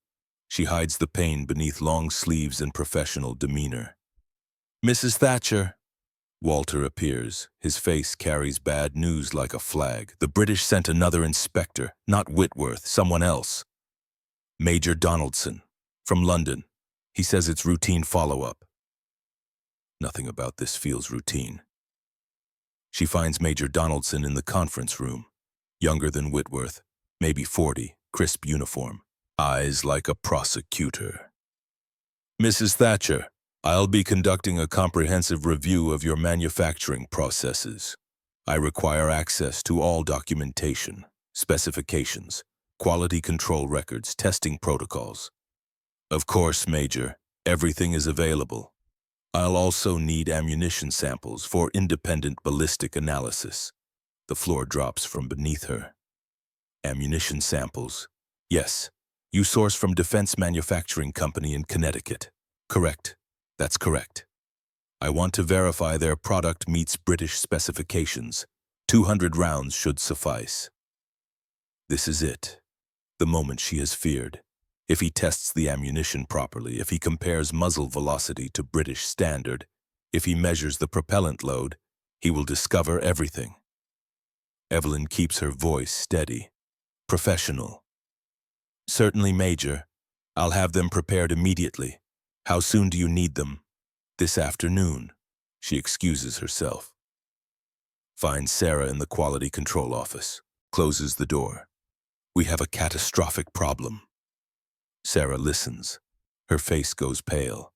She hides the pain beneath long sleeves and professional demeanor. Mrs. Thatcher. Walter appears. His face carries bad news like a flag. The British sent another inspector, not Whitworth, someone else. Major Donaldson, from London. He says it's routine follow-up. Nothing about this feels routine. She finds Major Donaldson in the conference room, younger than Whitworth, maybe 40, crisp uniform, eyes like a prosecutor. Mrs. Thatcher, I'll be conducting a comprehensive review of your manufacturing processes. I require access to all documentation, specifications, quality control records, testing protocols. Of course, Major, everything is available. I'll also need ammunition samples for independent ballistic analysis. The floor drops from beneath her. Ammunition samples. Yes, you source from Defense Manufacturing Company in Connecticut. Correct. That's correct. I want to verify their product meets British specifications. 200 rounds should suffice. This is it. The moment she has feared. If he tests the ammunition properly, if he compares muzzle velocity to British standard, if he measures the propellant load, he will discover everything. Evelyn keeps her voice steady, professional. Certainly, Major. I'll have them prepared immediately. How soon do you need them? This afternoon, she excuses herself. Finds Sarah in the quality control office. Closes the door. We have a catastrophic problem. Sarah listens. Her face goes pale.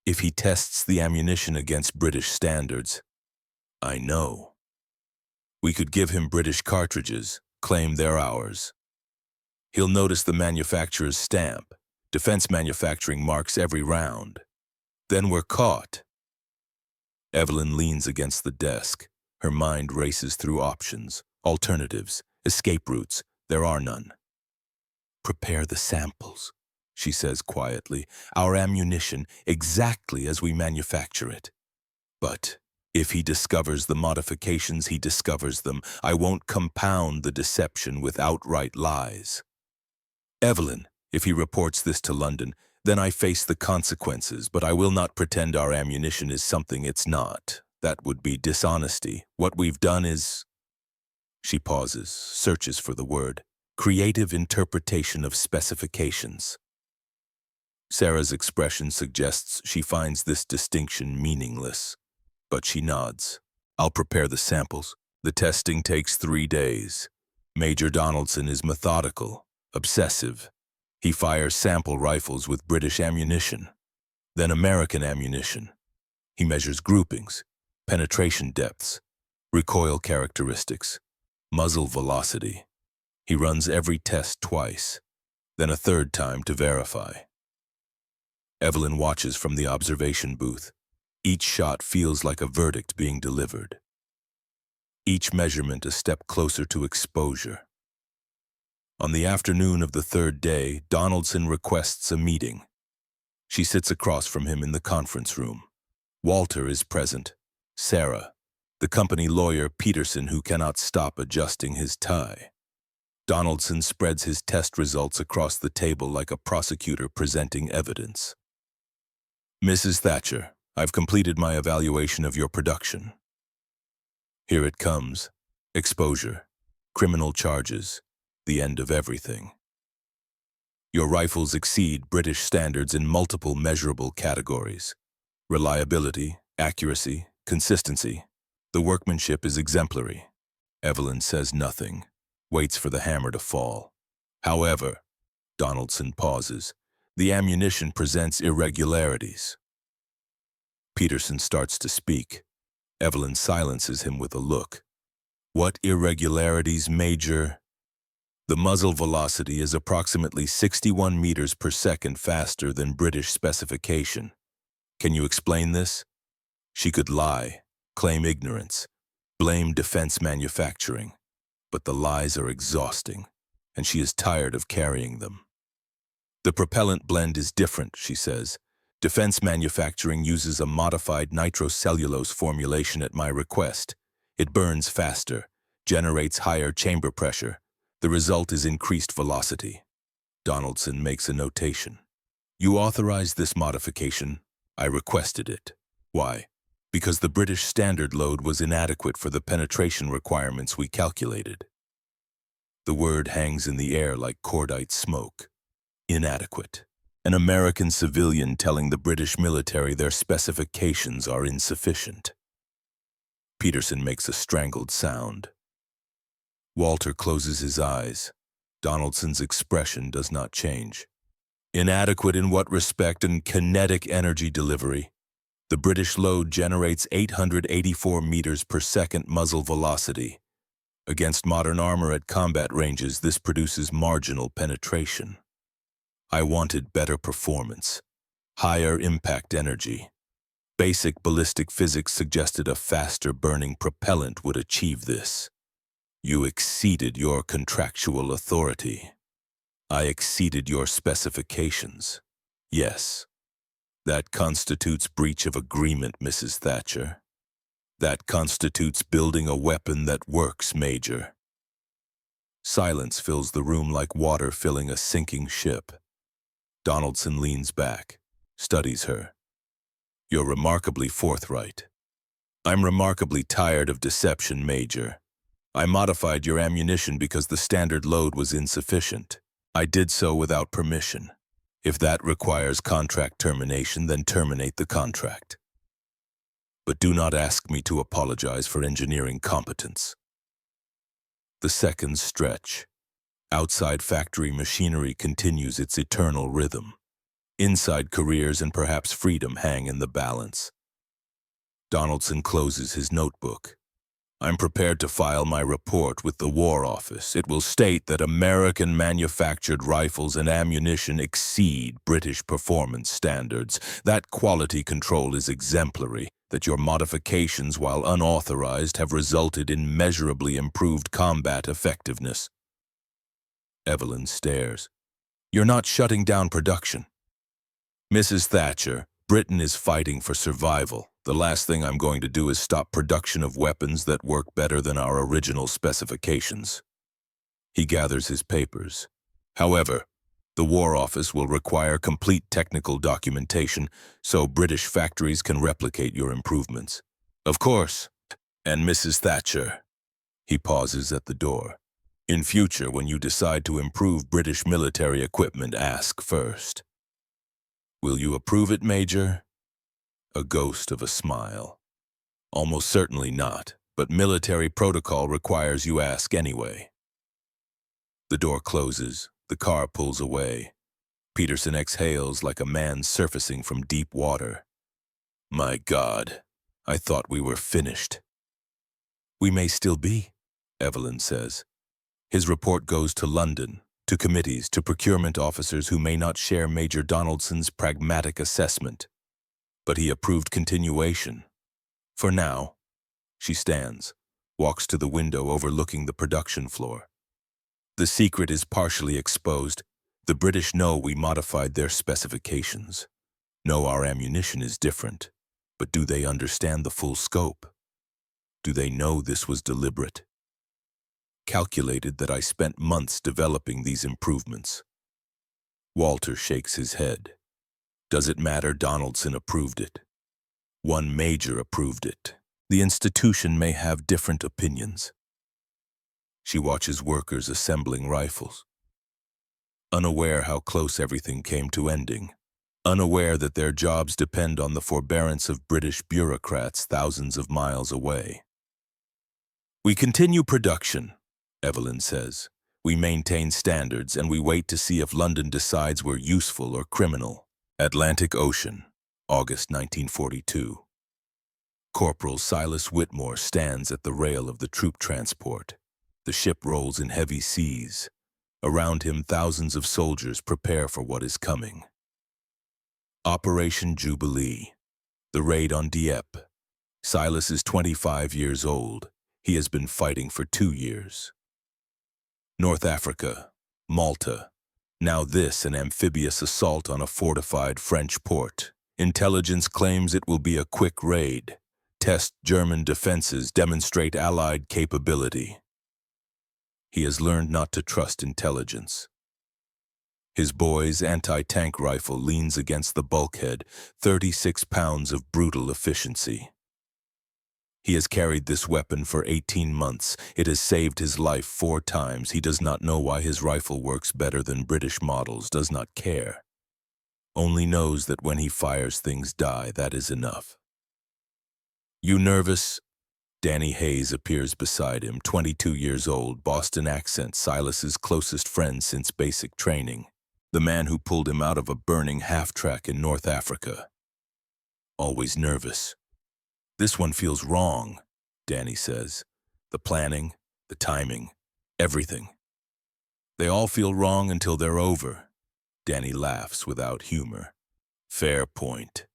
If he tests the ammunition against British standards, I know. We could give him British cartridges, claim they're ours. He'll notice the manufacturer's stamp. Defense manufacturing marks every round. Then we're caught. Evelyn leans against the desk. Her mind races through options, alternatives, escape routes. There are none. Prepare the samples, she says quietly. Our ammunition exactly as we manufacture it. But if he discovers the modifications, he discovers them. I won't compound the deception with outright lies. Evelyn, if he reports this to London, then I face the consequences, but I will not pretend our ammunition is something it's not. That would be dishonesty. What we've done is... She pauses, searches for the word. Creative interpretation of specifications. Sarah's expression suggests she finds this distinction meaningless, but she nods. I'll prepare the samples. The testing takes 3 days. Major Donaldson is methodical, obsessive. He fires sample rifles with British ammunition, then American ammunition. He measures groupings, penetration depths, recoil characteristics, muzzle velocity. He runs every test twice, then a third time to verify. Evelyn watches from the observation booth. Each shot feels like a verdict being delivered. Each measurement a step closer to exposure. On the afternoon of the 3rd day, Donaldson requests a meeting. She sits across from him in the conference room. Walter is present. Sarah, the company lawyer Peterson who cannot stop adjusting his tie. Donaldson spreads his test results across the table like a prosecutor presenting evidence. Mrs. Thatcher, I've completed my evaluation of your production. Here it comes. Exposure, criminal charges, the end of everything. Your rifles exceed British standards in multiple measurable categories. Reliability, accuracy, consistency. The workmanship is exemplary. Evelyn says nothing, waits for the hammer to fall. However, Donaldson pauses. The ammunition presents irregularities. Peterson starts to speak. Evelyn silences him with a look. What irregularities, Major? The muzzle velocity is approximately 61 meters per second faster than British specification. Can you explain this? She could lie, claim ignorance, blame defense manufacturing. But the lies are exhausting, and she is tired of carrying them. The propellant blend is different, she says. Defense manufacturing uses a modified nitrocellulose formulation at my request. It burns faster, generates higher chamber pressure. The result is increased velocity. Donaldson makes a notation. You authorized this modification. I requested it. Why? Because the British standard load was inadequate for the penetration requirements we calculated. The word hangs in the air like cordite smoke. Inadequate. An American civilian telling the British military their specifications are insufficient. Peterson makes a strangled sound. Walter closes his eyes. Donaldson's expression does not change. Inadequate in what respect? And kinetic energy delivery. The British load generates 884 meters per second muzzle velocity. Against modern armor at combat ranges, this produces marginal penetration. I wanted better performance, higher impact energy. Basic ballistic physics suggested a faster burning propellant would achieve this. You exceeded your contractual authority. I exceeded your specifications. Yes. That constitutes breach of agreement, Mrs. Thatcher. That constitutes building a weapon that works, Major. Silence fills the room like water filling a sinking ship. Donaldson leans back, studies her. You're remarkably forthright. I'm remarkably tired of deception, Major. I modified your ammunition because the standard load was insufficient. I did so without permission. If that requires contract termination, then terminate the contract. but do not ask me to apologize for engineering competence. The seconds stretch. Outside factory machinery continues its eternal rhythm. Inside careers and perhaps freedom hang in the balance. Donaldson closes his notebook. I'm prepared to file my report with the War Office. It will state that American-manufactured rifles and ammunition exceed British performance standards, that quality control is exemplary, that your modifications, while unauthorized, have resulted in measurably improved combat effectiveness. Evelyn stares. You're not shutting down production. Mrs. Thatcher, Britain is fighting for survival. The last thing I'm going to do is stop production of weapons that work better than our original specifications. He gathers his papers. However, the War Office will require complete technical documentation so British factories can replicate your improvements. Of course. And Mrs. Thatcher. He pauses at the door. In future, when you decide to improve British military equipment, ask first. Will you approve it, Major? A ghost of a smile. Almost certainly not, but military protocol requires you ask anyway. The door closes, the car pulls away. Peterson exhales like a man surfacing from deep water. My God, I thought we were finished. We may still be, Evelyn says. His report goes to London, to committees, to procurement officers who may not share Major Donaldson's pragmatic assessment. But he approved continuation. For now, she stands, walks to the window overlooking the production floor. The secret is partially exposed. The British know we modified their specifications, know our ammunition is different, but do they understand the full scope? Do they know this was deliberate? Calculated that I spent months developing these improvements. Walter shakes his head. Does it matter? Donaldson approved it. One major approved it. The institution may have different opinions. She watches workers assembling rifles. Unaware how close everything came to ending. Unaware that their jobs depend on the forbearance of British bureaucrats thousands of miles away. We continue production, Evelyn says. We maintain standards and we wait to see if London decides we're useful or criminal. Atlantic Ocean, August 1942. Corporal Silas Whitmore stands at the rail of the troop transport. The ship rolls in heavy seas. Around him, thousands of soldiers prepare for what is coming. Operation Jubilee. The raid on Dieppe. Silas is 25 years old. He has been fighting for 2 years. North Africa, Malta. Now this, an amphibious assault on a fortified French port. Intelligence claims it will be a quick raid. Test German defenses, demonstrate Allied capability. He has learned not to trust intelligence. His boy's anti-tank rifle leans against the bulkhead, 36 pounds of brutal efficiency. He has carried this weapon for 18 months. It has saved his life 4 times. He does not know why his rifle works better than British models, does not care. Only knows that when he fires, things die. That is enough. You nervous? Danny Hayes appears beside him, 22 years old, Boston accent, Silas's closest friend since basic training. The man who pulled him out of a burning half-track in North Africa. Always nervous. This one feels wrong, Danny says. The planning, the timing, everything. They all feel wrong until they're over. Danny laughs without humor. Fair point.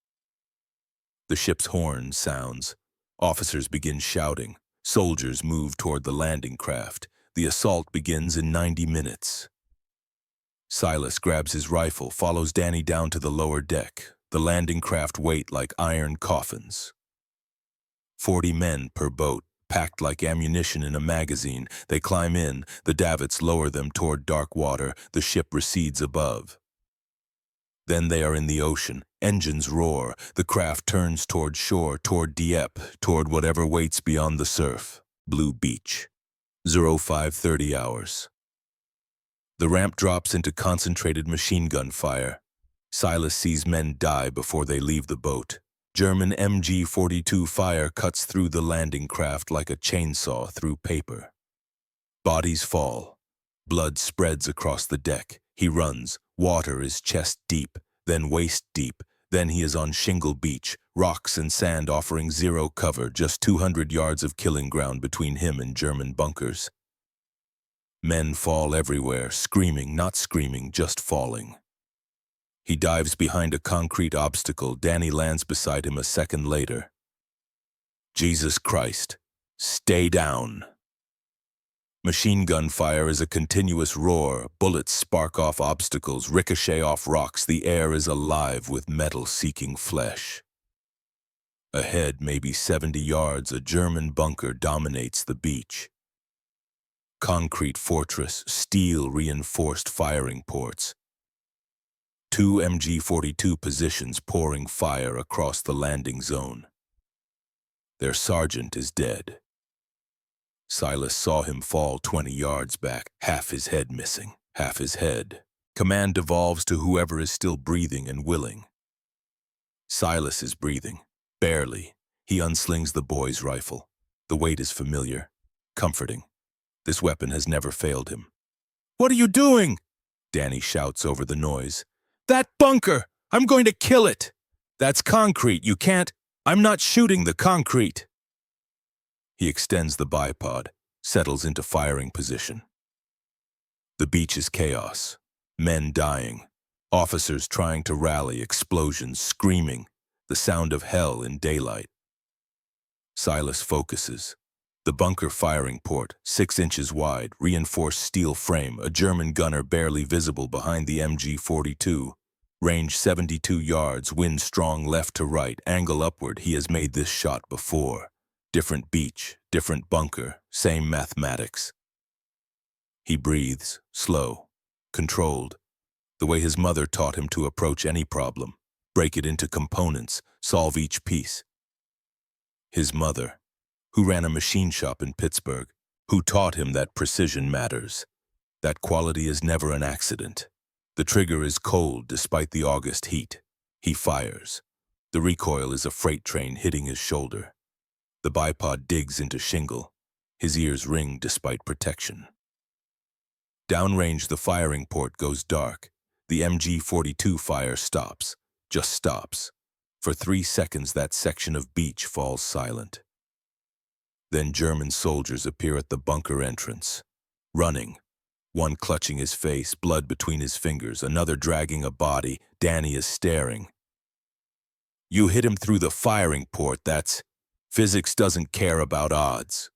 The ship's horn sounds. Officers begin shouting. Soldiers move toward the landing craft. The assault begins in 90 minutes. Silas grabs his rifle, follows Danny down to the lower deck. The landing craft wait like iron coffins. 40 men per boat, packed like ammunition in a magazine. They climb in, the davits lower them toward dark water, the ship recedes above. Then they are in the ocean, engines roar, the craft turns toward shore, toward Dieppe, toward whatever waits beyond the surf. Blue Beach. 05:30 hours. The ramp drops into concentrated machine gun fire. Silas sees men die before they leave the boat. German MG-42 fire cuts through the landing craft like a chainsaw through paper. Bodies fall. Blood spreads across the deck. He runs. Water is chest deep, then waist deep. Then he is on Shingle Beach, rocks and sand offering zero cover, just 200 yards of killing ground between him and German bunkers. Men fall everywhere, screaming, not screaming, just falling. He dives behind a concrete obstacle. Danny lands beside him a second later. Jesus Christ, stay down. Machine gun fire is a continuous roar. Bullets spark off obstacles, ricochet off rocks. The air is alive with metal seeking flesh. Ahead, maybe 70 yards, a German bunker dominates the beach. Concrete fortress, steel reinforced firing ports. 2 MG-42 positions pouring fire across the landing zone. Their sergeant is dead. Silas saw him fall 20 yards back, half his head missing, half his head. Command devolves to whoever is still breathing and willing. Silas is breathing, barely. He unslings the boy's rifle. The weight is familiar, comforting. This weapon has never failed him. "What are you doing?" Danny shouts over the noise. "That bunker! I'm going to kill it! That's concrete, you can't... I'm not shooting the concrete!" He extends the bipod, settles into firing position. The beach is chaos. Men dying. Officers trying to rally, explosions, screaming. The sound of hell in daylight. Silas focuses. The bunker firing port, 6 inches wide, reinforced steel frame, a German gunner barely visible behind the MG-42. Range 72 yards, wind strong left to right, angle upward. He has made this shot before. Different beach, different bunker, same mathematics. He breathes, slow, controlled, the way his mother taught him to approach any problem, break it into components, solve each piece. His mother, who ran a machine shop in Pittsburgh, who taught him that precision matters. That quality is never an accident. The trigger is cold despite the August heat. He fires. The recoil is a freight train hitting his shoulder. The bipod digs into shingle. His ears ring despite protection. Downrange, the firing port goes dark. The MG-42 fire stops, just stops. For 3 seconds, that section of beach falls silent. Then German soldiers appear at the bunker entrance, running. One clutching his face, blood between his fingers, another dragging a body. Danny is staring. "You hit him through the firing port, that's... Physics doesn't care about odds."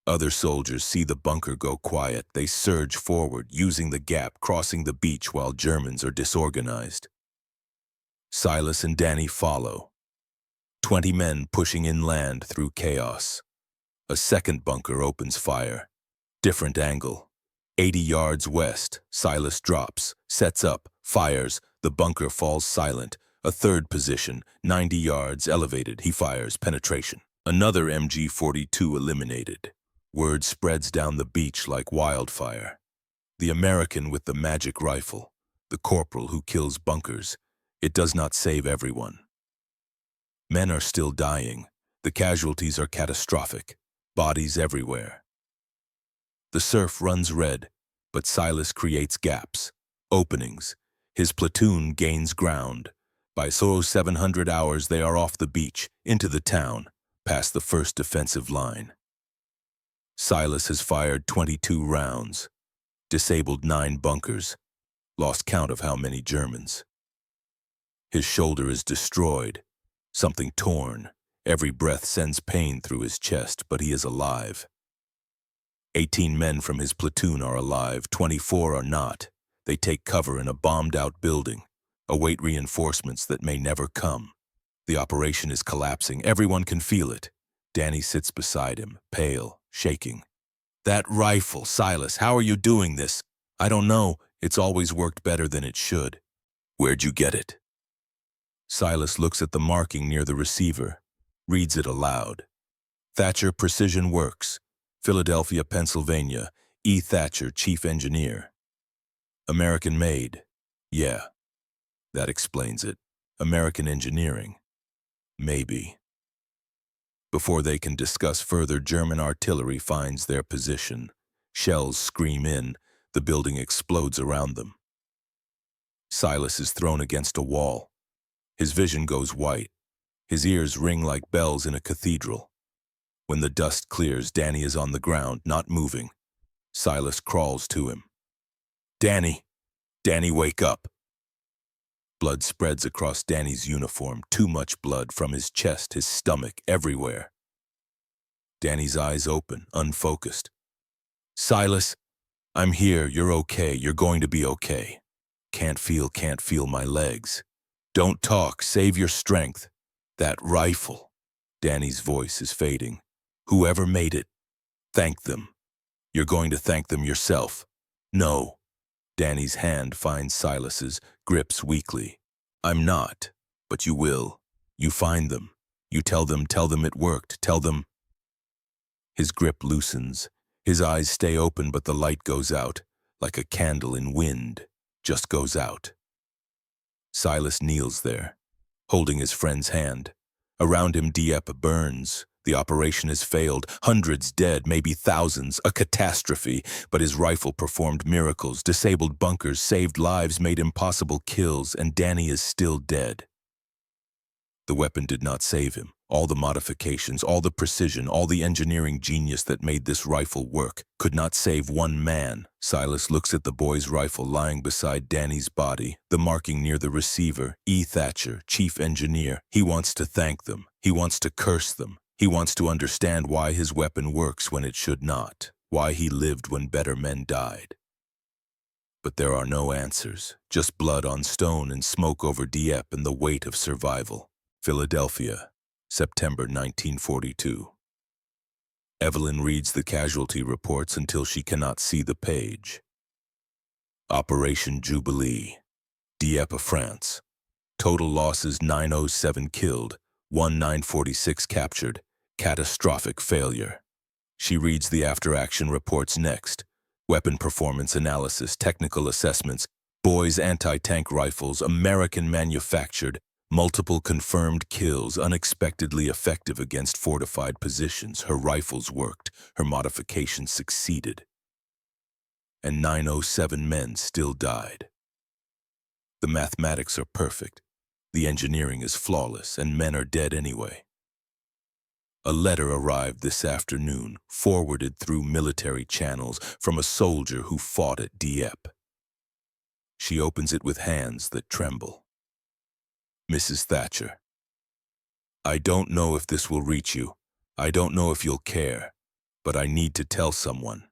Other soldiers see the bunker go quiet. They surge forward, using the gap, crossing the beach while Germans are disorganized. Silas and Danny follow. 20 men pushing inland through chaos. A second bunker opens fire. Different angle. 80 yards west, Silas drops, sets up, fires. The bunker falls silent. A third position, 90 yards elevated, he fires, penetration. Another MG-42 eliminated. Word spreads down the beach like wildfire. The American with the magic rifle, the corporal who kills bunkers. It does not save everyone. Men are still dying. The casualties are catastrophic. Bodies everywhere. The surf runs red, but Silas creates gaps, openings. His platoon gains ground. By 700 hours, they are off the beach, into the town, past the first defensive line. Silas has fired 22 rounds, disabled 9 bunkers, lost count of how many Germans. His shoulder is destroyed, something torn. Every breath sends pain through his chest, but he is alive. 18 men from his platoon are alive, 24 are not. They take cover in a bombed-out building, await reinforcements that may never come. The operation is collapsing. Everyone can feel it. Danny sits beside him, pale, shaking. "That rifle, Silas, how are you doing this?" "I don't know. It's always worked better than it should." "Where'd you get it?" Silas looks at the marking near the receiver, reads it aloud. "Thatcher Precision Works, Philadelphia, Pennsylvania. E. Thatcher, Chief Engineer." "American made." "Yeah. That explains it. American engineering. Maybe. Before they can discuss further, German artillery finds their position. Shells scream in. The building explodes around them. Silas is thrown against a wall. His vision goes white. His ears ring like bells in a cathedral. When the dust clears, Danny is on the ground, not moving. Silas crawls to him. Danny! Danny, wake up! Blood spreads across Danny's uniform, too much blood from his chest, his stomach, everywhere. Danny's eyes open, unfocused. Silas, I'm here, you're okay, you're going to be okay. Can't feel my legs. Don't talk, save your strength. That rifle. Danny's voice is fading. Whoever made it, thank them. You're going to thank them yourself. No. Danny's hand finds Silas's, grips weakly. I'm not, but you will. You find them. You tell them it worked. Tell them. His grip loosens. His eyes stay open, but the light goes out, like a candle in wind, just goes out. Silas kneels there, holding his friend's hand. Around him, Dieppe burns. The operation has failed. Hundreds dead, maybe thousands, a catastrophe. But his rifle performed miracles, disabled bunkers, saved lives, made impossible kills, and Danny is still dead. The weapon did not save him. All the modifications, all the precision, all the engineering genius that made this rifle work could not save one man. Silas looks at the boy's rifle lying beside Danny's body, the marking near the receiver, E. Thatcher, chief engineer. He wants to thank them. He wants to curse them. He wants to understand why his weapon works when it should not, why he lived when better men died. But there are no answers, just blood on stone and smoke over Dieppe and the weight of survival. Philadelphia, September 1942. Evelyn reads the casualty reports until she cannot see the page. Operation Jubilee, Dieppe, France. Total losses 907 killed, 1946 captured. Catastrophic failure. She reads the after-action reports next. Weapon performance analysis, technical assessments, boys' anti-tank rifles, American manufactured, multiple confirmed kills, unexpectedly effective against fortified positions. Her rifles worked, her modifications succeeded. And 907 men still died. The mathematics are perfect, the engineering is flawless, and men are dead anyway. A letter arrived this afternoon, forwarded through military channels from a soldier who fought at Dieppe. She opens it with hands that tremble. Mrs. Thatcher, I don't know if this will reach you. I don't know if you'll care, but I need to tell someone.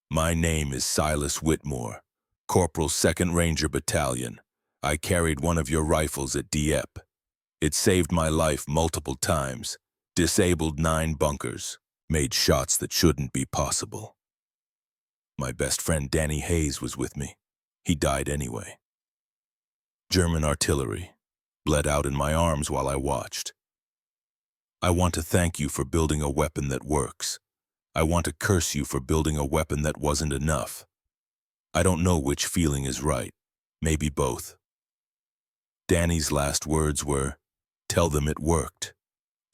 My name is Silas Whitmore, Corporal 2nd Ranger Battalion. I carried one of your rifles at Dieppe. It saved my life multiple times. Disabled 9 bunkers, made shots that shouldn't be possible. My best friend Danny Hayes was with me. He died anyway. German artillery bled out in my arms while I watched. I want to thank you for building a weapon that works. I want to curse you for building a weapon that wasn't enough. I don't know which feeling is right, maybe both. Danny's last words were, "Tell them it worked."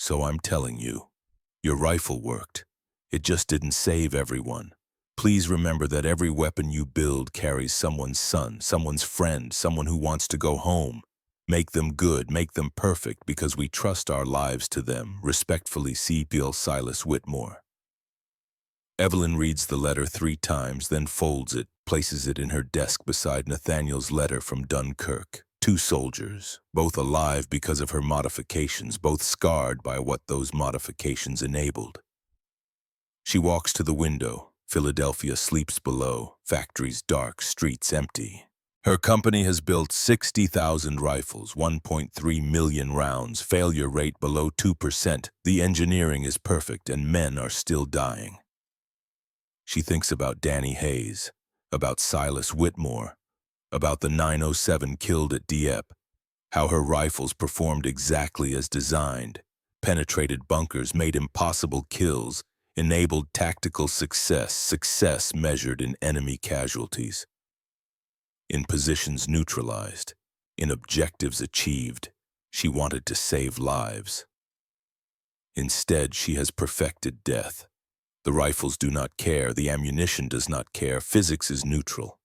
So I'm telling you, your rifle worked. It just didn't save everyone. Please remember that every weapon you build carries someone's son, someone's friend, someone who wants to go home. Make them good, make them perfect, because we trust our lives to them. Respectfully, C.P.L. Silas Whitmore. Evelyn reads the letter 3 times, then folds it, places it in her desk beside Nathaniel's letter from Dunkirk. 2 soldiers, both alive because of her modifications, both scarred by what those modifications enabled. She walks to the window. Philadelphia sleeps below, factories dark, streets empty. Her company has built 60,000 rifles, 1.3 million rounds, failure rate below 2%. The engineering is perfect and men are still dying. She thinks about Danny Hayes, about Silas Whitmore, about the 907 killed at Dieppe, how her rifles performed exactly as designed, penetrated bunkers, made impossible kills, enabled tactical success measured in enemy casualties, in positions neutralized, in objectives achieved. She wanted to save lives. Instead, she has perfected death. The rifles do not care, the ammunition does not care, physics is neutral.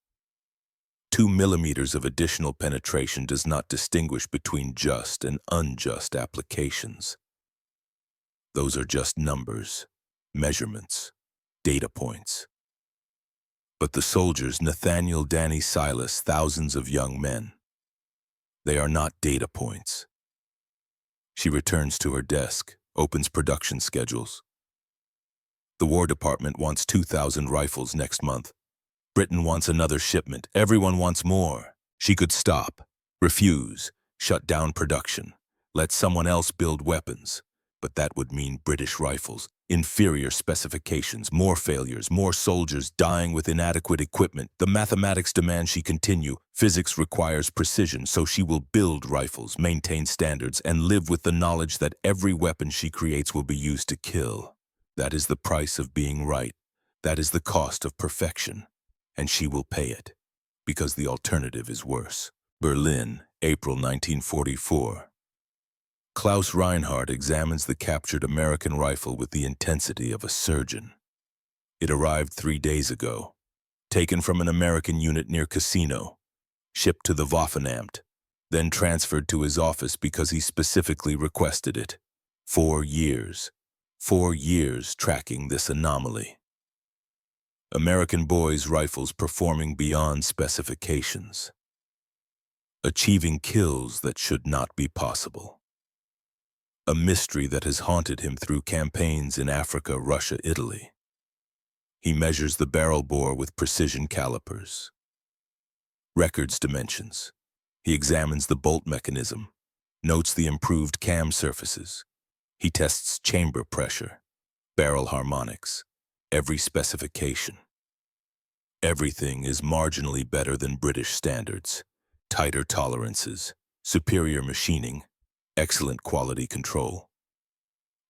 2 millimeters of additional penetration does not distinguish between just and unjust applications. Those are just numbers, measurements, data points. But the soldiers, Nathaniel, Danny, Silas, thousands of young men, they are not data points. She returns to her desk, opens production schedules. The War Department wants 2,000 rifles next month. Britain wants another shipment. Everyone wants more. She could stop, refuse, shut down production, let someone else build weapons. But that would mean British rifles, inferior specifications, more failures, more soldiers dying with inadequate equipment. The mathematics demand she continue. Physics requires precision, so she will build rifles, maintain standards, and live with the knowledge that every weapon she creates will be used to kill. That is the price of being right. That is the cost of perfection. And she will pay it, because the alternative is worse. Berlin, April 1944. Klaus Reinhardt examines the captured American rifle with the intensity of a surgeon. It arrived 3 days ago, taken from an American unit near Casino, shipped to the Waffenamt, then transferred to his office because he specifically requested it. 4 years. 4 years tracking this anomaly. American boys' rifles performing beyond specifications. Achieving kills that should not be possible. A mystery that has haunted him through campaigns in Africa, Russia, Italy. He measures the barrel bore with precision calipers. Records dimensions. He examines the bolt mechanism, notes the improved cam surfaces. He tests chamber pressure, barrel harmonics, every specification. Everything is marginally better than British standards. Tighter tolerances, superior machining, excellent quality control.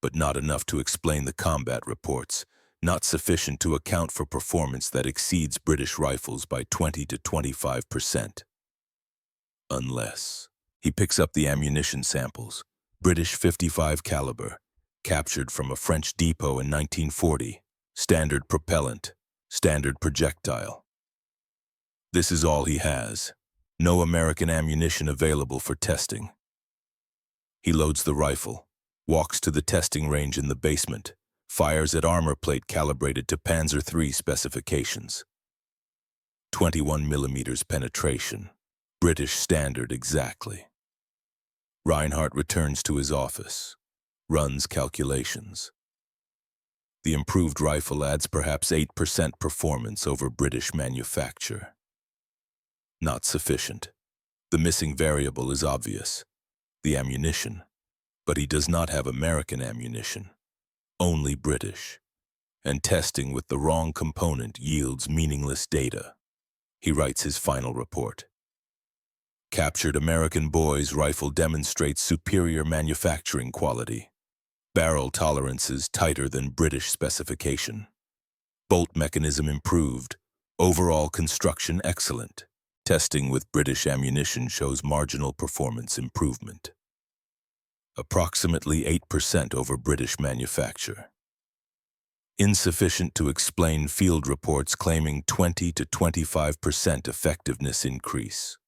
But not enough to explain the combat reports, not sufficient to account for performance that exceeds British rifles by 20 to 25%. Unless he picks up the ammunition samples, British .55 caliber, captured from a French depot in 1940, standard propellant, standard projectile. This is all he has. No American ammunition available for testing. He loads the rifle, walks to the testing range in the basement, fires at armor plate calibrated to Panzer III specifications. 21 millimeters penetration, British standard exactly. Reinhardt returns to his office, runs calculations. The improved rifle adds perhaps 8% performance over British manufacture. Not sufficient. The missing variable is obvious. The ammunition. But he does not have American ammunition. Only British. And testing with the wrong component yields meaningless data. He writes his final report. Captured American boys' rifle demonstrates superior manufacturing quality. Barrel tolerances tighter than British specification. Bolt mechanism improved. Overall construction excellent. Testing with British ammunition shows marginal performance improvement. Approximately 8% over British manufacture. Insufficient to explain field reports claiming 20 to 25% effectiveness increase.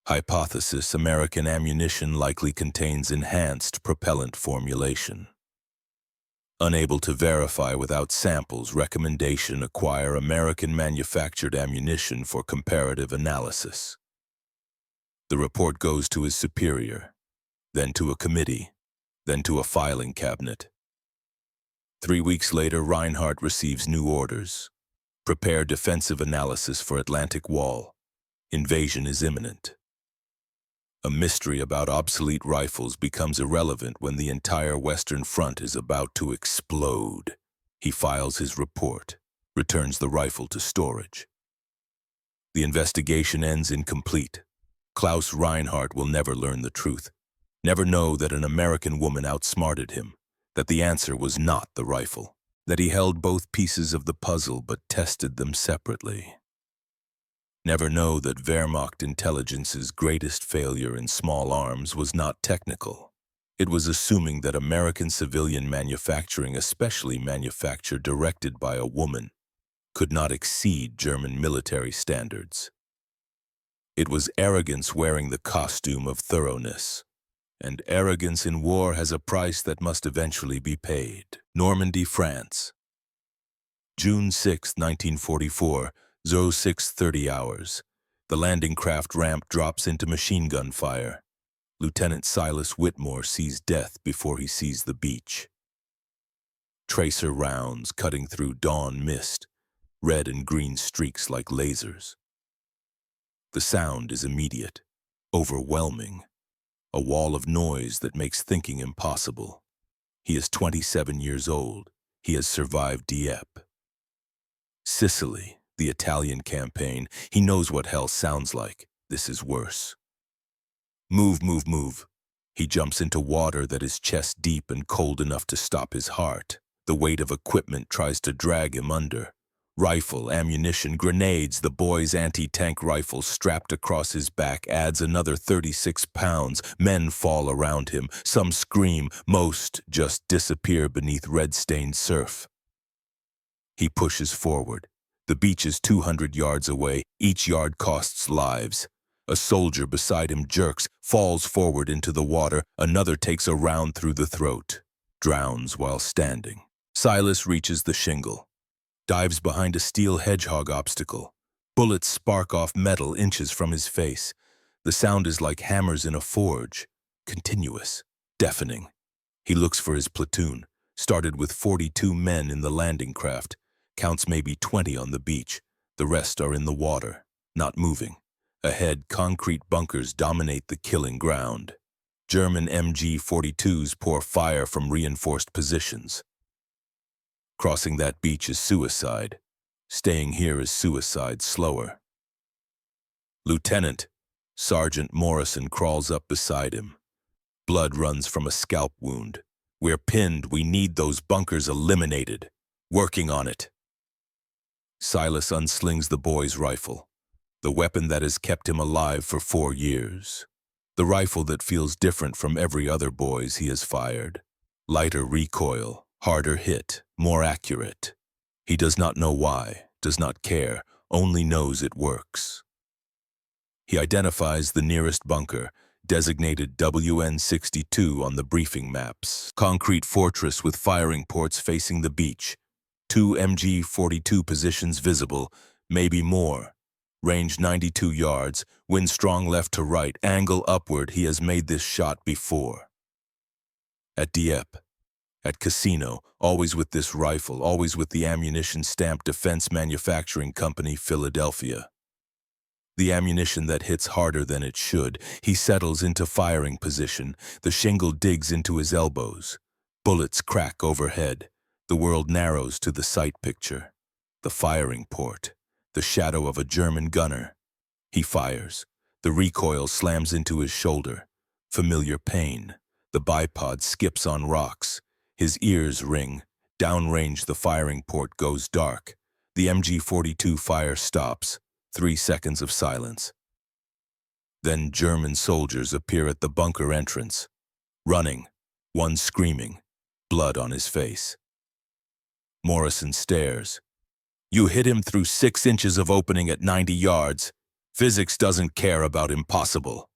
Hypothesis: American ammunition likely contains enhanced propellant formulation. Unable to verify without samples, recommendation: acquire American manufactured ammunition for comparative analysis. The report goes to his superior, then to a committee, then to a filing cabinet. 3 weeks later, Reinhardt receives new orders. Prepare defensive analysis for Atlantic Wall. Invasion is imminent. A mystery about obsolete rifles becomes irrelevant when the entire Western Front is about to explode. He files his report, returns the rifle to storage. The investigation ends incomplete. Klaus Reinhardt will never learn the truth, never know that an American woman outsmarted him, that the answer was not the rifle, that he held both pieces of the puzzle but tested them separately. Never know that Wehrmacht intelligence's greatest failure in small arms was not technical. It was assuming that American civilian manufacturing, especially manufacture directed by a woman, could not exceed German military standards. It was arrogance wearing the costume of thoroughness. And arrogance in war has a price that must eventually be paid. Normandy, France. June 6, 1944, 06:30 hours. The landing craft ramp drops into machine gun fire. Lieutenant Silas Whitmore sees death before he sees the beach. Tracer rounds cutting through dawn mist, red and green streaks like lasers. The sound is immediate, overwhelming, a wall of noise that makes thinking impossible. He is 27 years old. He has survived Dieppe. Sicily, the Italian campaign. He knows what hell sounds like. This is worse. Move, move, move. He jumps into water that is chest deep and cold enough to stop his heart. The weight of equipment tries to drag him under. Rifle, ammunition, grenades. The boy's anti-tank rifle strapped across his back adds another 36 pounds. Men fall around him. Some scream. Most just disappear beneath red-stained surf. He pushes forward. The beach is 200 yards away. Each yard costs lives. A soldier beside him jerks, falls forward into the water. Another takes a round through the throat. Drowns while standing. Silas reaches the shingle. Dives behind a steel hedgehog obstacle. Bullets spark off metal inches from his face. The sound is like hammers in a forge. Continuous. Deafening. He looks for his platoon. Started with 42 men in the landing craft. Counts maybe 20 on the beach. The rest are in the water, not moving. Ahead, concrete bunkers dominate the killing ground. German MG-42s pour fire from reinforced positions. Crossing that beach is suicide. Staying here is suicide slower. Lieutenant, Sergeant Morrison crawls up beside him. Blood runs from a scalp wound. We're pinned. We need those bunkers eliminated. Working on it. Silas unslings the boy's rifle, the weapon that has kept him alive for 4 years. The rifle that feels different from every other boy's he has fired. Lighter recoil, harder hit, more accurate. He does not know why, does not care, only knows it works. He identifies the nearest bunker, designated WN62 on the briefing maps. Concrete fortress with firing ports facing the beach. 2 MG-42 positions visible, maybe more. Range 92 yards, wind strong left to right, angle upward. He has made this shot before. At Dieppe, at Casino, always with this rifle, always with the ammunition stamped Defense Manufacturing Company, Philadelphia. The ammunition that hits harder than it should. He settles into firing position. The shingle digs into his elbows. Bullets crack overhead. The world narrows to the sight picture. The firing port. The shadow of a German gunner. He fires. The recoil slams into his shoulder. Familiar pain. The bipod skips on rocks. His ears ring. Downrange the firing port goes dark. The MG-42 fire stops. 3 seconds of silence. Then German soldiers appear at the bunker entrance. Running. One screaming. Blood on his face. Morrison stares. You hit him through 6 inches of opening at 90 yards. Physics doesn't care about impossible.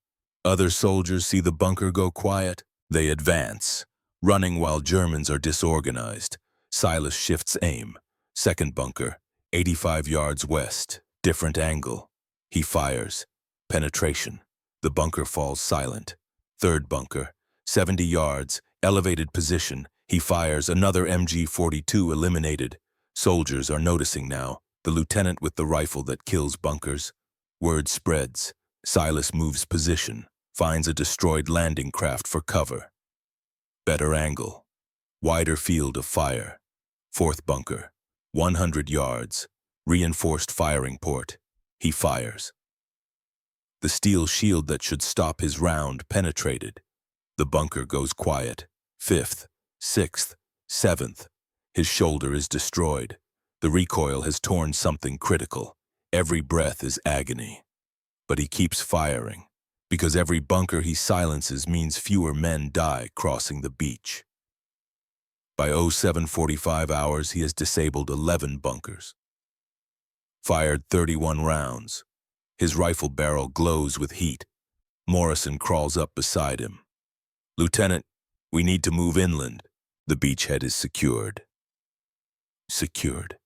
Other soldiers see the bunker go quiet. They advance, running while Germans are disorganized. Silas shifts aim. Second bunker, 85 yards west. Different angle. He fires. Penetration. The bunker falls silent. Third bunker, 70 yards, elevated position. He fires. Another MG-42 eliminated. Soldiers are noticing now. The lieutenant with the rifle that kills bunkers. Word spreads. Silas moves position. Finds a destroyed landing craft for cover. Better angle. Wider field of fire. Fourth bunker. 100 yards. Reinforced firing port. He fires. The steel shield that should stop his round penetrated. The bunker goes quiet. Fifth. Sixth. Seventh. His shoulder is destroyed. The recoil has torn something critical. Every breath is agony. But he keeps firing, because every bunker he silences means fewer men die crossing the beach. By 07:45 hours, he has disabled 11 bunkers. Fired 31 rounds. His rifle barrel glows with heat. Morrison crawls up beside him. "Lieutenant, we need to move inland." The beachhead is secured. Secured.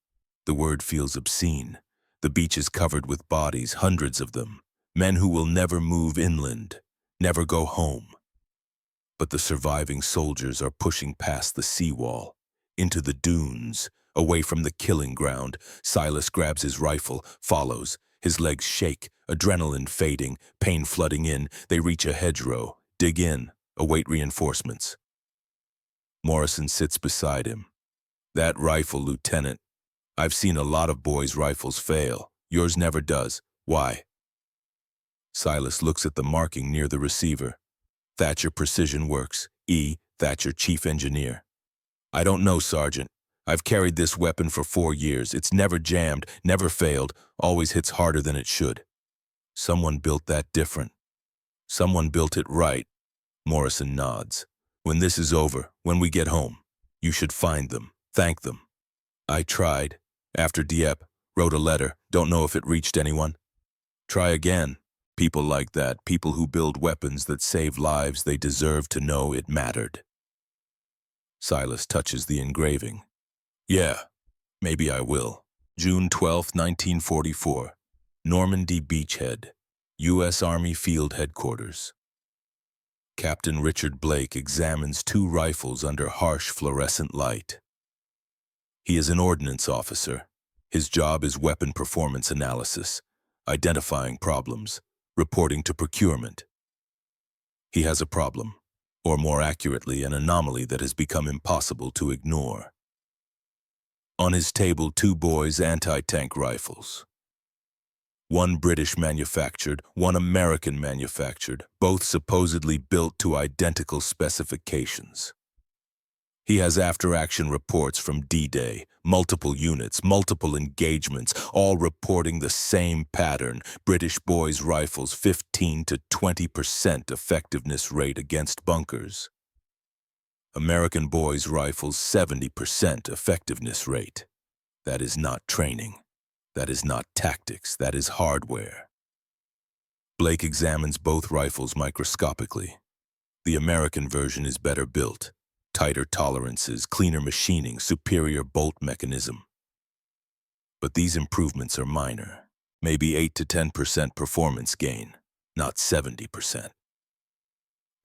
The word feels obscene. The beach is covered with bodies, hundreds of them. Men who will never move inland, never go home. But the surviving soldiers are pushing past the seawall, into the dunes, away from the killing ground. Silas grabs his rifle, follows. His legs shake, adrenaline fading, pain flooding in. They reach a hedgerow, dig in, await reinforcements. Morrison sits beside him. "That rifle, Lieutenant. I've seen a lot of boys' rifles fail. Yours never does. Why?" Silas looks at the marking near the receiver. "Thatcher Precision Works, E. Thatcher, Chief Engineer." "I don't know, Sergeant. I've carried this weapon for 4 years. It's never jammed, never failed, always hits harder than it should." "Someone built that different. Someone built it right." Morrison nods. "When this is over, when we get home, you should find them, thank them." "I tried. After Dieppe, wrote a letter. Don't know if it reached anyone." "Try again. People like that, people who build weapons that save lives, they deserve to know it mattered." Silas touches the engraving. "Yeah, maybe I will." June 12, 1944. Normandy Beachhead, U.S. Army Field Headquarters. Captain Richard Blake examines 2 rifles under harsh fluorescent light. He is an ordnance officer. His job is weapon performance analysis, identifying problems, reporting to procurement. He has a problem, or more accurately, an anomaly that has become impossible to ignore. On his table, 2 boys' anti-tank rifles. One British manufactured, one American manufactured, both supposedly built to identical specifications. He has after-action reports from D-Day, multiple units, multiple engagements, all reporting the same pattern: British boys' rifles 15 to 20% effectiveness rate against bunkers. American boys' rifles 70% effectiveness rate. That is not training. That is not tactics. That is hardware. Blake examines both rifles microscopically. The American version is better built. Tighter tolerances, cleaner machining, superior bolt mechanism. But these improvements are minor, maybe 8 to 10% performance gain, not 70%.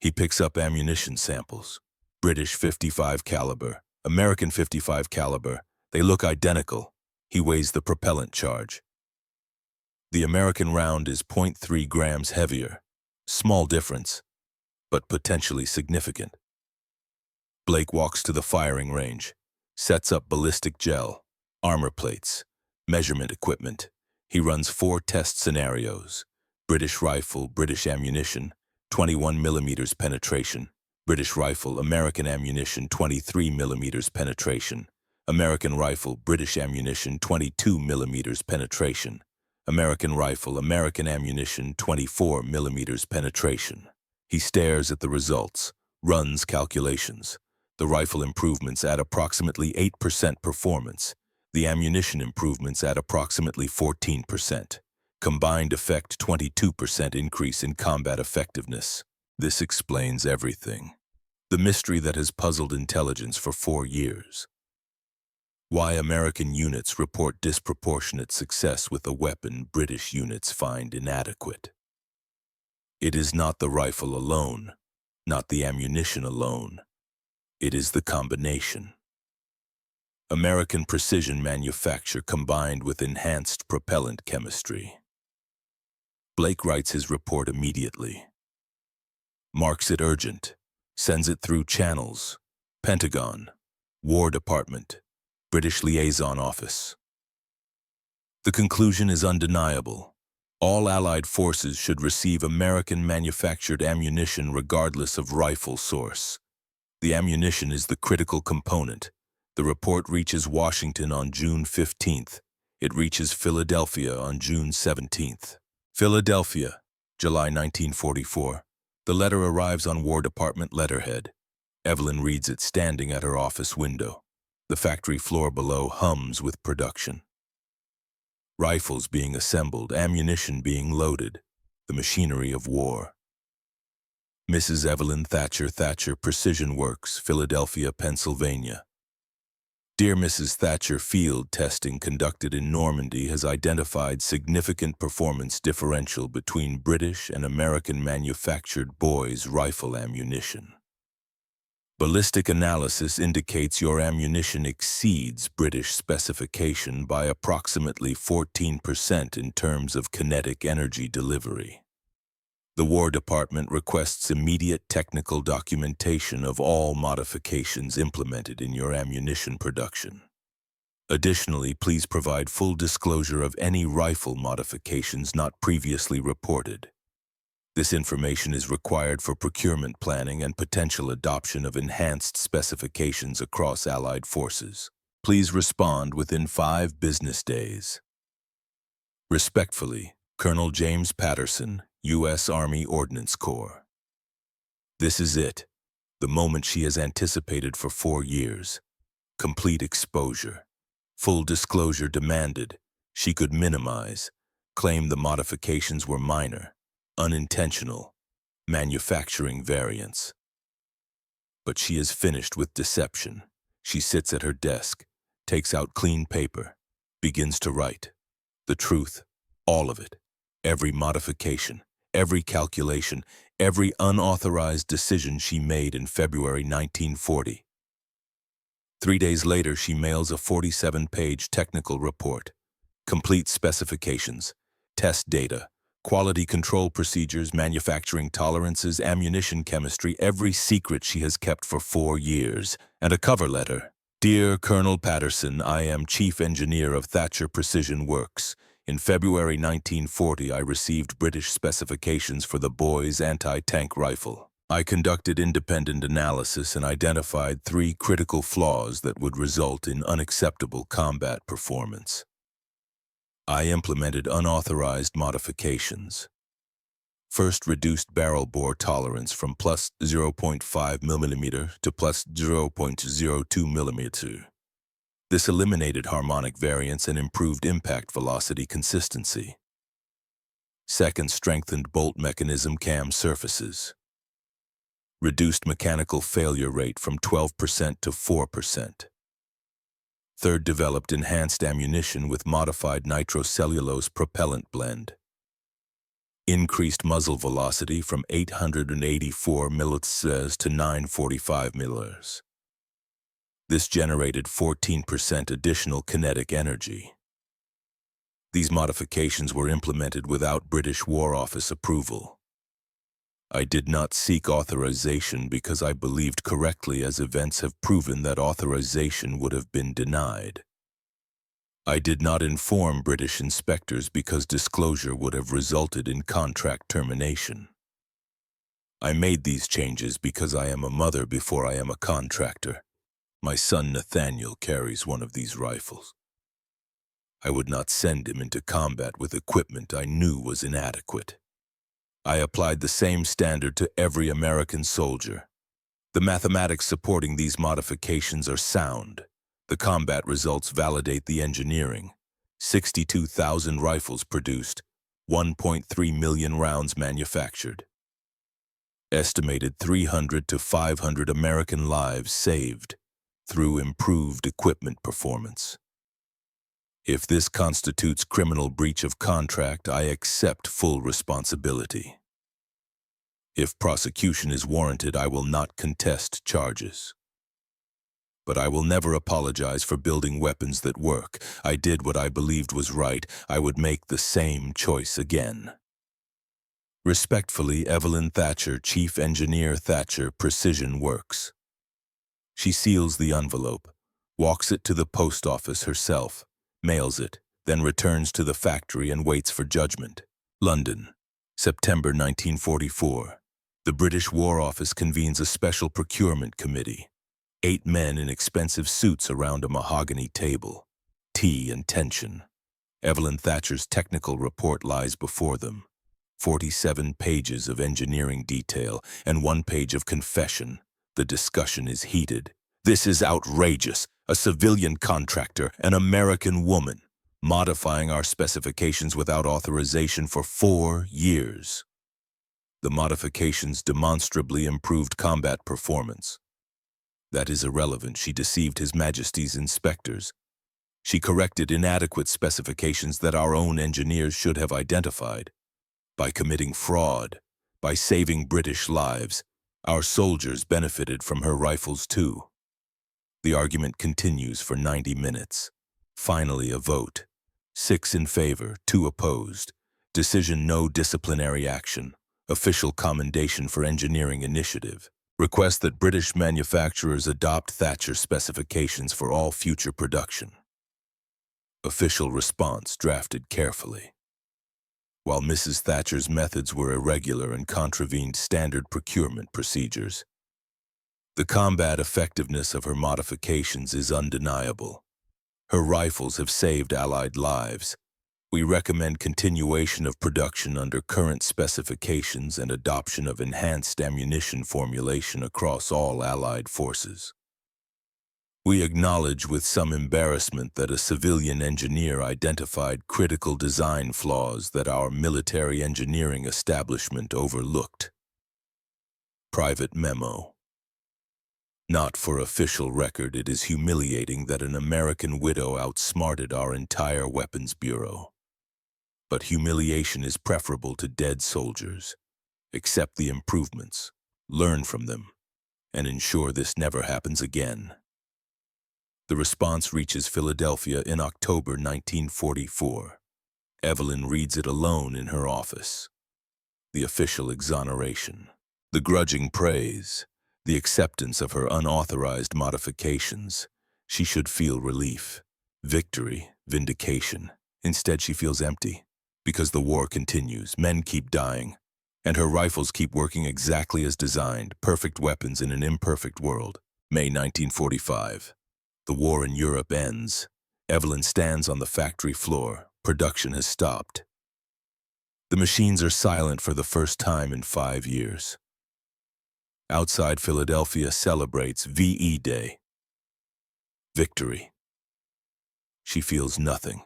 He picks up ammunition samples. British 55 caliber, American 55 caliber. They look identical. He weighs the propellant charge. The American round is 0.3 grams heavier. Small difference, but potentially significant. Blake walks to the firing range, sets up ballistic gel, armor plates, measurement equipment. He runs 4 test scenarios: British rifle, British ammunition, 21 millimeters penetration; British rifle, American ammunition, 23 millimeters penetration; American rifle, British ammunition, 22 millimeters penetration; American rifle, American ammunition, 24 millimeters penetration. He stares at the results, runs calculations. The rifle improvements add approximately 8% performance. The ammunition improvements add approximately 14%. Combined effect 22% increase in combat effectiveness. This explains everything. The mystery that has puzzled intelligence for 4 years. Why American units report disproportionate success with a weapon British units find inadequate. It is not the rifle alone, not the ammunition alone. It is the combination. American precision manufacture combined with enhanced propellant chemistry. Blake writes his report immediately. Marks it urgent. Sends it through channels. Pentagon, War Department, British Liaison Office. The conclusion is undeniable. All Allied forces should receive American-manufactured ammunition regardless of rifle source. The ammunition is the critical component. The report reaches Washington on June 15th. It reaches Philadelphia on June 17th. Philadelphia, July 1944. The letter arrives on War Department letterhead. Evelyn reads it standing at her office window. The factory floor below hums with production. Rifles being assembled, ammunition being loaded, the machinery of war. Mrs. Evelyn Thatcher, Precision Works, Philadelphia, Pennsylvania. Dear Mrs. Thatcher, field testing conducted in Normandy has identified significant performance differential between British and American manufactured boys' rifle ammunition. Ballistic analysis indicates your ammunition exceeds British specification by approximately 14% in terms of kinetic energy delivery. The War Department requests immediate technical documentation of all modifications implemented in your ammunition production. Additionally, please provide full disclosure of any rifle modifications not previously reported. This information is required for procurement planning and potential adoption of enhanced specifications across Allied forces. Please respond within 5 business days. Respectfully, Colonel James Patterson, U.S. Army Ordnance Corps. This is it, the moment she has anticipated for 4 years. Complete exposure. Full disclosure demanded. She could minimize, claim the modifications were minor, unintentional, manufacturing variants. But she is finished with deception. She sits at her desk, takes out clean paper, begins to write. The truth, all of it, every modification, every calculation, every unauthorized decision she made in February 1940. 3 days later, she mails a 47-page technical report. Complete specifications, test data, quality control procedures, manufacturing tolerances, ammunition chemistry, every secret she has kept for 4 years, and a cover letter. Dear Colonel Patterson, I am Chief Engineer of Thatcher Precision Works. In February 1940, I received British specifications for the boys' anti-tank rifle. I conducted independent analysis and identified 3 critical flaws that would result in unacceptable combat performance. I implemented unauthorized modifications. First, reduced barrel bore tolerance from plus 0.5 mm to plus 0.02 mm. This eliminated harmonic variance and improved impact velocity consistency. Second, strengthened bolt mechanism cam surfaces. Reduced mechanical failure rate from 12% to 4%. Third, developed enhanced ammunition with modified nitrocellulose propellant blend. Increased muzzle velocity from 884 ms to 945 ms. This generated 14% additional kinetic energy. These modifications were implemented without British War Office approval. I did not seek authorization because I believed correctly, as events have proven that authorization would have been denied. I did not inform British inspectors because disclosure would have resulted in contract termination. I made these changes because I am a mother before I am a contractor. My son Nathaniel carries one of these rifles. I would not send him into combat with equipment I knew was inadequate. I applied the same standard to every American soldier. The mathematics supporting these modifications are sound. The combat results validate the engineering. 62,000 rifles produced, 1.3 million rounds manufactured. Estimated 300 to 500 American lives saved through improved equipment performance. If this constitutes criminal breach of contract, I accept full responsibility. If prosecution is warranted, I will not contest charges. But I will never apologize for building weapons that work. I did what I believed was right. I would make the same choice again. Respectfully, Evelyn Thatcher, Chief Engineer, Thatcher Precision Works. She seals the envelope, walks it to the post office herself, mails it, then returns to the factory and waits for judgment. London, September 1944. The British War Office convenes a special procurement committee. 8 men in expensive suits around a mahogany table. Tea and tension. Evelyn Thatcher's technical report lies before them. 47 pages of engineering detail and 1 page of confession. The discussion is heated. This is outrageous. A civilian contractor, an American woman, modifying our specifications without authorization for 4 years. The modifications demonstrably improved combat performance. That is irrelevant. She deceived His Majesty's inspectors. She corrected inadequate specifications that our own engineers should have identified. By committing fraud, by saving British lives, our soldiers benefited from her rifles too. The argument continues for 90 minutes. Finally, a vote. 6 in favor, 2 opposed. Decision: no disciplinary action. Official commendation for engineering initiative. Request that British manufacturers adopt Thatcher specifications for all future production. Official response drafted carefully. While Mrs. Thatcher's methods were irregular and contravened standard procurement procedures, the combat effectiveness of her modifications is undeniable. Her rifles have saved Allied lives. We recommend continuation of production under current specifications and adoption of enhanced ammunition formulation across all Allied forces. We acknowledge with some embarrassment that a civilian engineer identified critical design flaws that our military engineering establishment overlooked. Private memo. Not for official record, it is humiliating that an American widow outsmarted our entire weapons bureau. But humiliation is preferable to dead soldiers. Accept the improvements, learn from them, and ensure this never happens again. The response reaches Philadelphia in October 1944. Evelyn reads it alone in her office. The official exoneration, the grudging praise, the acceptance of her unauthorized modifications. She should feel relief, victory, vindication. Instead, she feels empty. Because the war continues, men keep dying, and her rifles keep working exactly as designed, perfect weapons in an imperfect world. May 1945. The war in Europe ends. Evelyn stands on the factory floor. Production has stopped. The machines are silent for the first time in 5 years. Outside Philadelphia celebrates VE Day. Victory. She feels nothing.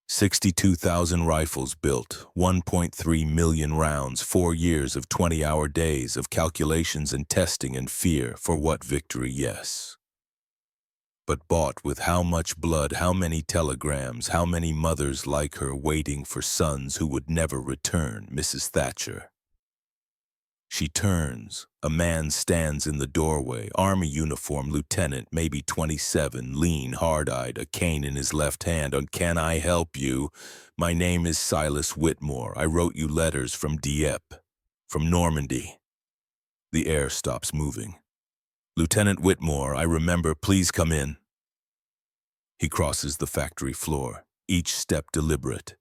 62,000 rifles built, 1.3 million rounds, 4 years of 20-hour days of calculations and testing and fear. For what victory? Yes. But bought with how much blood, how many telegrams, how many mothers like her waiting for sons who would never return? Mrs. Thatcher. She turns. A man stands in the doorway, army uniform, lieutenant, maybe 27, lean, hard-eyed, a cane in his left hand. Can I help you? My name is Silas Whitmore. I wrote you letters from Dieppe, from Normandy. The air stops moving. Lieutenant Whitmore, I remember, please come in. He crosses the factory floor, each step deliberate.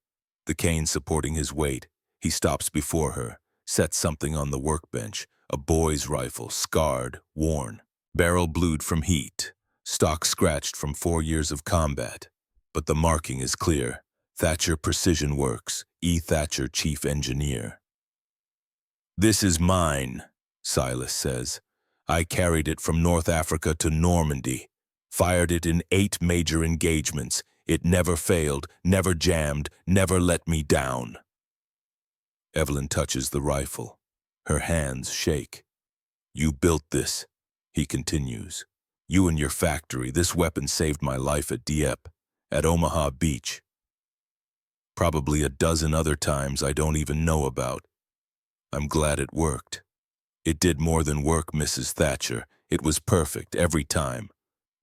The cane supporting his weight. He stops before her, sets something on the workbench, a boy's rifle, scarred, worn, barrel blued from heat, stock scratched from 4 years of combat. But the marking is clear. Thatcher Precision Works, E. Thatcher, Chief Engineer. This is mine, Silas says. I carried it from North Africa to Normandy, fired it in 8 major engagements. It never failed, never jammed, never let me down. Evelyn touches the rifle. Her hands shake. You built this, he continues. You and your factory. This weapon saved my life at Dieppe, at Omaha Beach. Probably a dozen other times I don't even know about. I'm glad it worked. It did more than work, Mrs. Thatcher. It was perfect every time.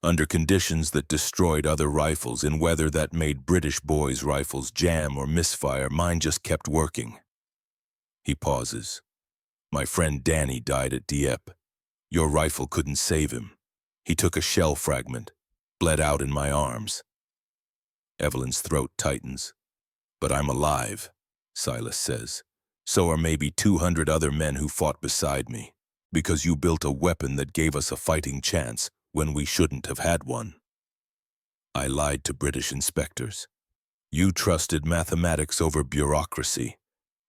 Under conditions that destroyed other rifles, in weather that made British boys' rifles jam or misfire, mine just kept working. He pauses. My friend Danny died at Dieppe. Your rifle couldn't save him. He took a shell fragment, bled out in my arms. Evelyn's throat tightens. But I'm alive, Silas says. So are maybe 200 other men who fought beside me, because you built a weapon that gave us a fighting chance when we shouldn't have had one. I lied to British inspectors. You trusted mathematics over bureaucracy.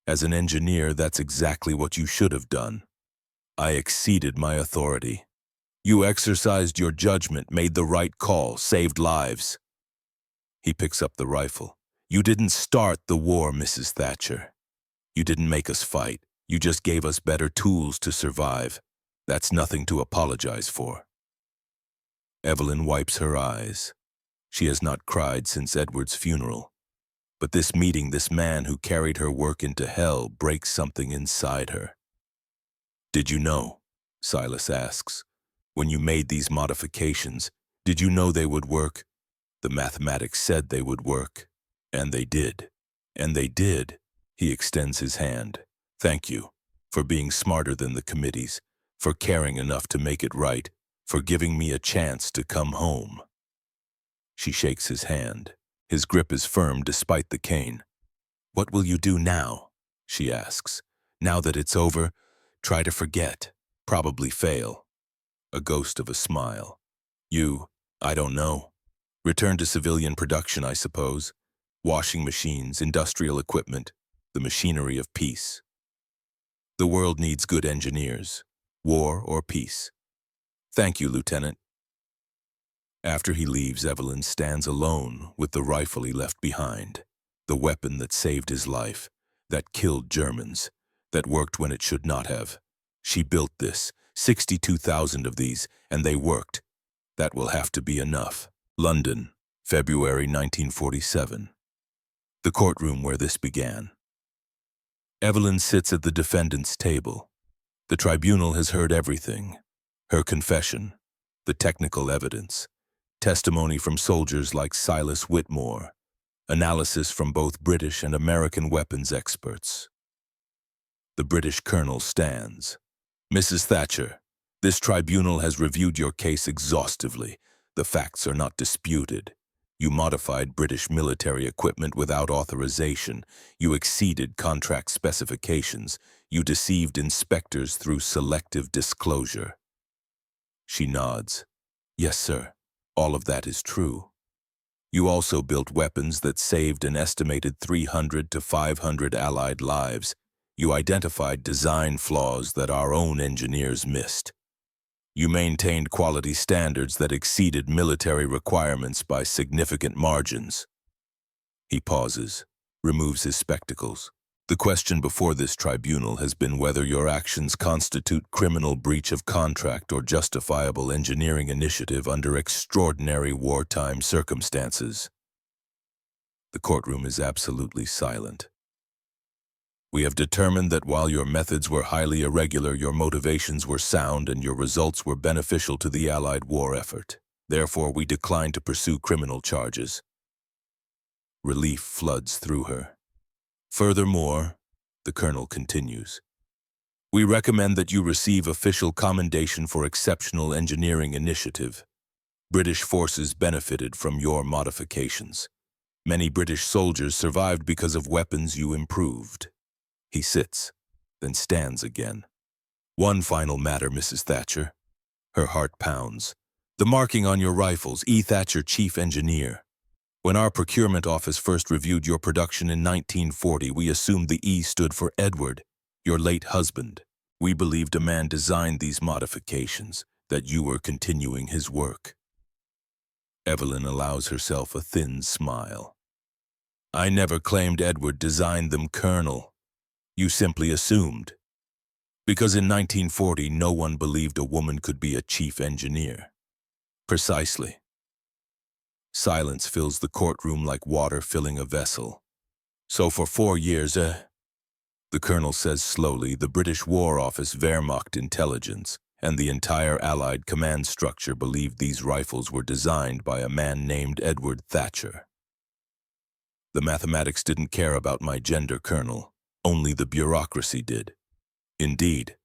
As an engineer, that's exactly what you should have done. I exceeded my authority. You exercised your judgment, made the right call, saved lives. He picks up the rifle. You didn't start the war, Mrs. Thatcher. You didn't make us fight. You just gave us better tools to survive. That's nothing to apologize for. Evelyn wipes her eyes. She has not cried since Edward's funeral. But this meeting, this man who carried her work into hell, breaks something inside her. Did you know, Silas asks, when you made these modifications, did you know they would work? The mathematics said they would work. And they did. And they did. He extends his hand. Thank you for being smarter than the committees, for caring enough to make it right, for giving me a chance to come home. She shakes his hand. His grip is firm despite the cane. What will you do now? She asks. Now that it's over, try to forget. Probably fail. A ghost of a smile. I don't know. Return to civilian production, I suppose. Washing machines, industrial equipment, the machinery of peace. The world needs good engineers, war or peace. Thank you, Lieutenant. After he leaves, Evelyn stands alone with the rifle he left behind, the weapon that saved his life, that killed Germans, that worked when it should not have. She built this, 62,000 of these, and they worked. That will have to be enough. London, February 1947. The courtroom where this began. Evelyn sits at the defendant's table. The tribunal has heard everything. Her confession, the technical evidence, testimony from soldiers like Silas Whitmore, analysis from both British and American weapons experts. The British colonel stands. Mrs. Thatcher, this tribunal has reviewed your case exhaustively. The facts are not disputed. You modified British military equipment without authorization. You exceeded contract specifications. You deceived inspectors through selective disclosure. She nods. Yes, sir. All of that is true. You also built weapons that saved an estimated 300 to 500 Allied lives. You identified design flaws that our own engineers missed. You maintained quality standards that exceeded military requirements by significant margins. He pauses, removes his spectacles. The question before this tribunal has been whether your actions constitute criminal breach of contract or justifiable engineering initiative under extraordinary wartime circumstances. The courtroom is absolutely silent. We have determined that while your methods were highly irregular, your motivations were sound and your results were beneficial to the Allied war effort. Therefore, we decline to pursue criminal charges. Relief floods through her. Furthermore, the colonel continues, we recommend that you receive official commendation for exceptional engineering initiative. British forces benefited from your modifications. Many British soldiers survived because of weapons you improved. He sits, then stands again. One final matter, Mrs. Thatcher. Her heart pounds. The marking on your rifles, E. Thatcher, Chief Engineer. When our procurement office first reviewed your production in 1940, we assumed the E stood for Edward, your late husband. We believed a man designed these modifications, that you were continuing his work. Evelyn allows herself a thin smile. I never claimed Edward designed them, Colonel. You simply assumed. Because in 1940, no one believed a woman could be a chief engineer. Precisely. Silence fills the courtroom like water filling a vessel. So for 4 years, the colonel says slowly, the British War Office, Wehrmacht intelligence, and the entire Allied command structure believed these rifles were designed by a man named Edward Thatcher. The mathematics didn't care about my gender, Colonel. Only the bureaucracy did. Indeed,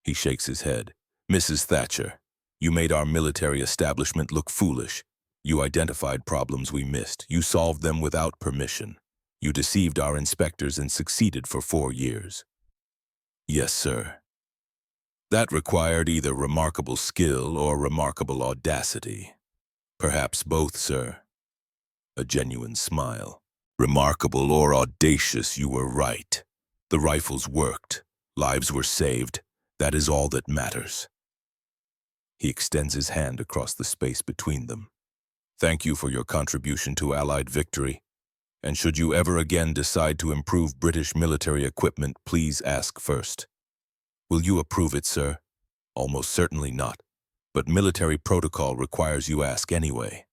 he shakes his head. Mrs. Thatcher, you made our military establishment look foolish. You identified problems we missed. You solved them without permission. You deceived our inspectors and succeeded for 4 years. Yes, sir. That required either remarkable skill or remarkable audacity. Perhaps both, sir. A genuine smile. Remarkable or audacious, you were right. The rifles worked. Lives were saved. That is all that matters. He extends his hand across the space between them. Thank you for your contribution to Allied victory. And should you ever again decide to improve British military equipment, please ask first. Will you approve it, sir? Almost certainly not. But military protocol requires you ask anyway.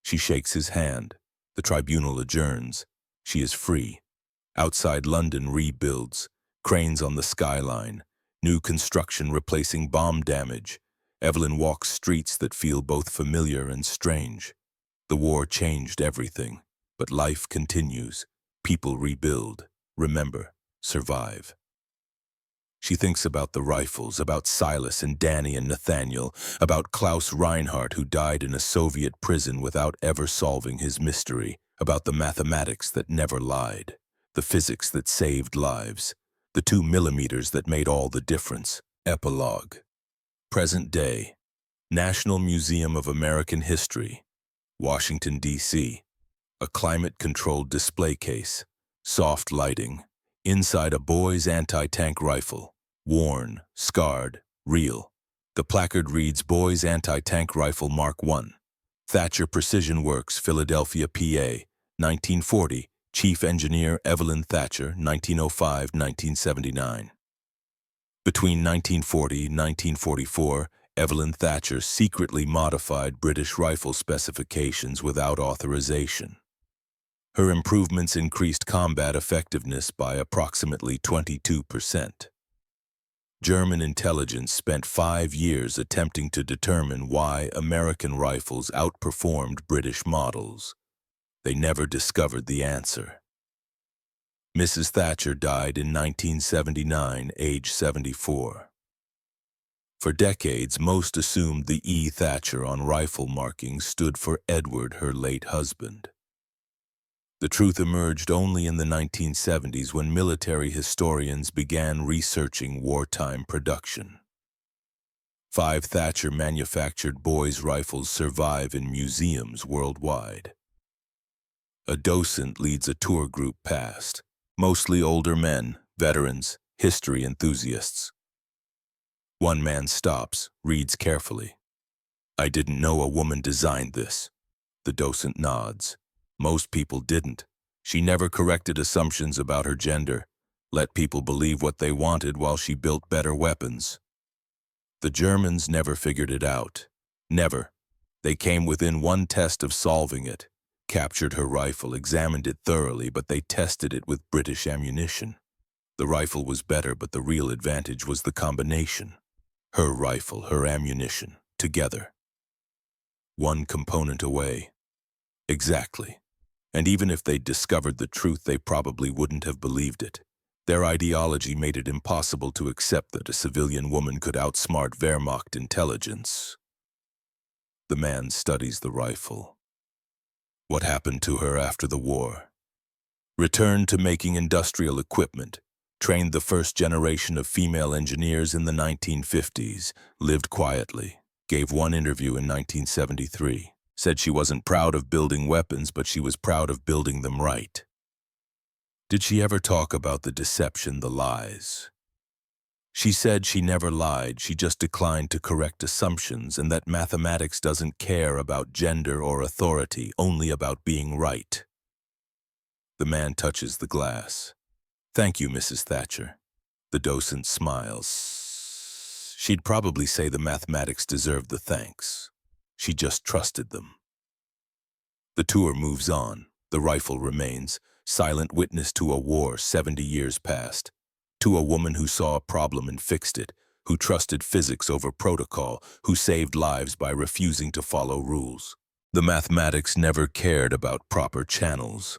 She shakes his hand. The tribunal adjourns. She is free. Outside London rebuilds. Cranes on the skyline. New construction replacing bomb damage. Evelyn walks streets that feel both familiar and strange. The war changed everything, but life continues. People rebuild, remember, survive. She thinks about the rifles, about Silas and Danny and Nathaniel, about Klaus Reinhardt who died in a Soviet prison without ever solving his mystery, about the mathematics that never lied, the physics that saved lives, the 2 millimeters that made all the difference. Epilogue. Present day. National Museum of American History, Washington, D.C. A climate-controlled display case, soft lighting, inside a boy's anti-tank rifle, worn, scarred, real. The placard reads, Boy's Anti-Tank Rifle Mark I. Thatcher Precision Works, Philadelphia, PA, 1940. Chief Engineer Evelyn Thatcher, 1905-1979. Between 1940 and 1944, Evelyn Thatcher secretly modified British rifle specifications without authorization. Her improvements increased combat effectiveness by approximately 22%. German intelligence spent 5 years attempting to determine why American rifles outperformed British models. They never discovered the answer. Mrs. Thatcher died in 1979, age 74. For decades, most assumed the E. Thatcher on rifle markings stood for Edward, her late husband. The truth emerged only in the 1970s when military historians began researching wartime production. 5 Thatcher-manufactured boys' rifles survive in museums worldwide. A docent leads a tour group past, mostly older men, veterans, history enthusiasts. One man stops, reads carefully. I didn't know a woman designed this. The docent nods. Most people didn't. She never corrected assumptions about her gender, let people believe what they wanted while she built better weapons. The Germans never figured it out. Never. They came within one test of solving it. Captured her rifle, examined it thoroughly, but they tested it with British ammunition. The rifle was better, but the real advantage was the combination. Her rifle, her ammunition, together. One component away. Exactly. And even if they'd discovered the truth, they probably wouldn't have believed it. Their ideology made it impossible to accept that a civilian woman could outsmart Wehrmacht intelligence. The man studies the rifle. What happened to her after the war? Returned to making industrial equipment, trained the first generation of female engineers in the 1950s, lived quietly, gave one interview in 1973, said she wasn't proud of building weapons, but she was proud of building them right. Did she ever talk about the deception, the lies? She said she never lied, she just declined to correct assumptions, and that mathematics doesn't care about gender or authority, only about being right. The man touches the glass. Thank you, Mrs. Thatcher. The docent smiles. She'd probably say the mathematics deserved the thanks. She just trusted them. The tour moves on. The rifle remains, silent witness to a war 70 years past. To a woman who saw a problem and fixed it, who trusted physics over protocol, who saved lives by refusing to follow rules. The mathematics never cared about proper channels,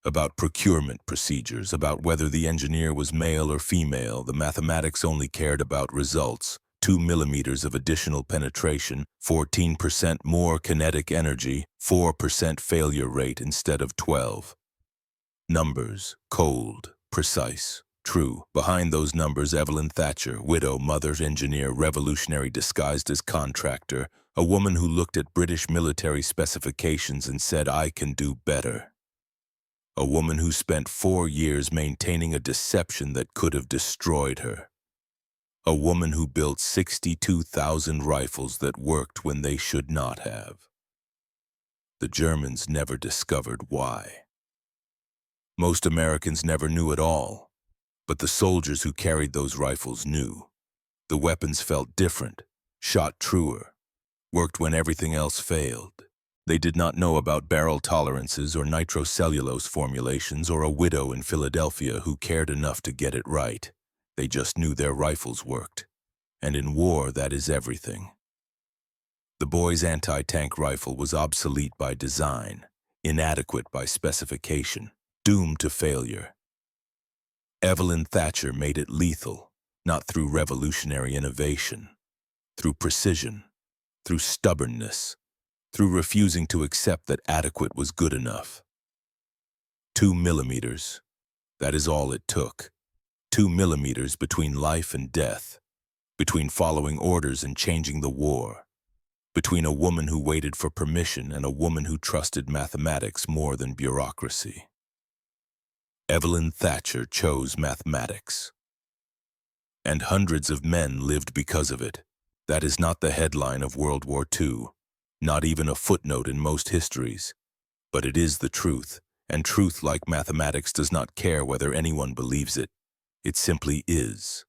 about procurement procedures, about whether the engineer was male or female. The mathematics only cared about results. 2 millimeters of additional penetration, 14% more kinetic energy, 4% failure rate instead of 12. Numbers, cold, precise. True, behind those numbers, Evelyn Thatcher, widow, mother, engineer, revolutionary disguised as contractor, a woman who looked at British military specifications and said, I can do better. A woman who spent 4 years maintaining a deception that could have destroyed her. A woman who built 62,000 rifles that worked when they should not have. The Germans never discovered why. Most Americans never knew at all, but the soldiers who carried those rifles knew. The weapons felt different, shot truer, worked when everything else failed. They did not know about barrel tolerances or nitrocellulose formulations or a widow in Philadelphia who cared enough to get it right. They just knew their rifles worked. And in war, that is everything. The boy's anti-tank rifle was obsolete by design, inadequate by specification, doomed to failure. Evelyn Thatcher made it lethal, not through revolutionary innovation, through precision, through stubbornness, through refusing to accept that adequate was good enough. 2 millimeters, that is all it took. 2 millimeters between life and death, between following orders and changing the war, between a woman who waited for permission and a woman who trusted mathematics more than bureaucracy. Evelyn Thatcher chose mathematics. And hundreds of men lived because of it. That is not the headline of World War II, not even a footnote in most histories. But it is the truth, and truth, like mathematics, does not care whether anyone believes it. It simply is.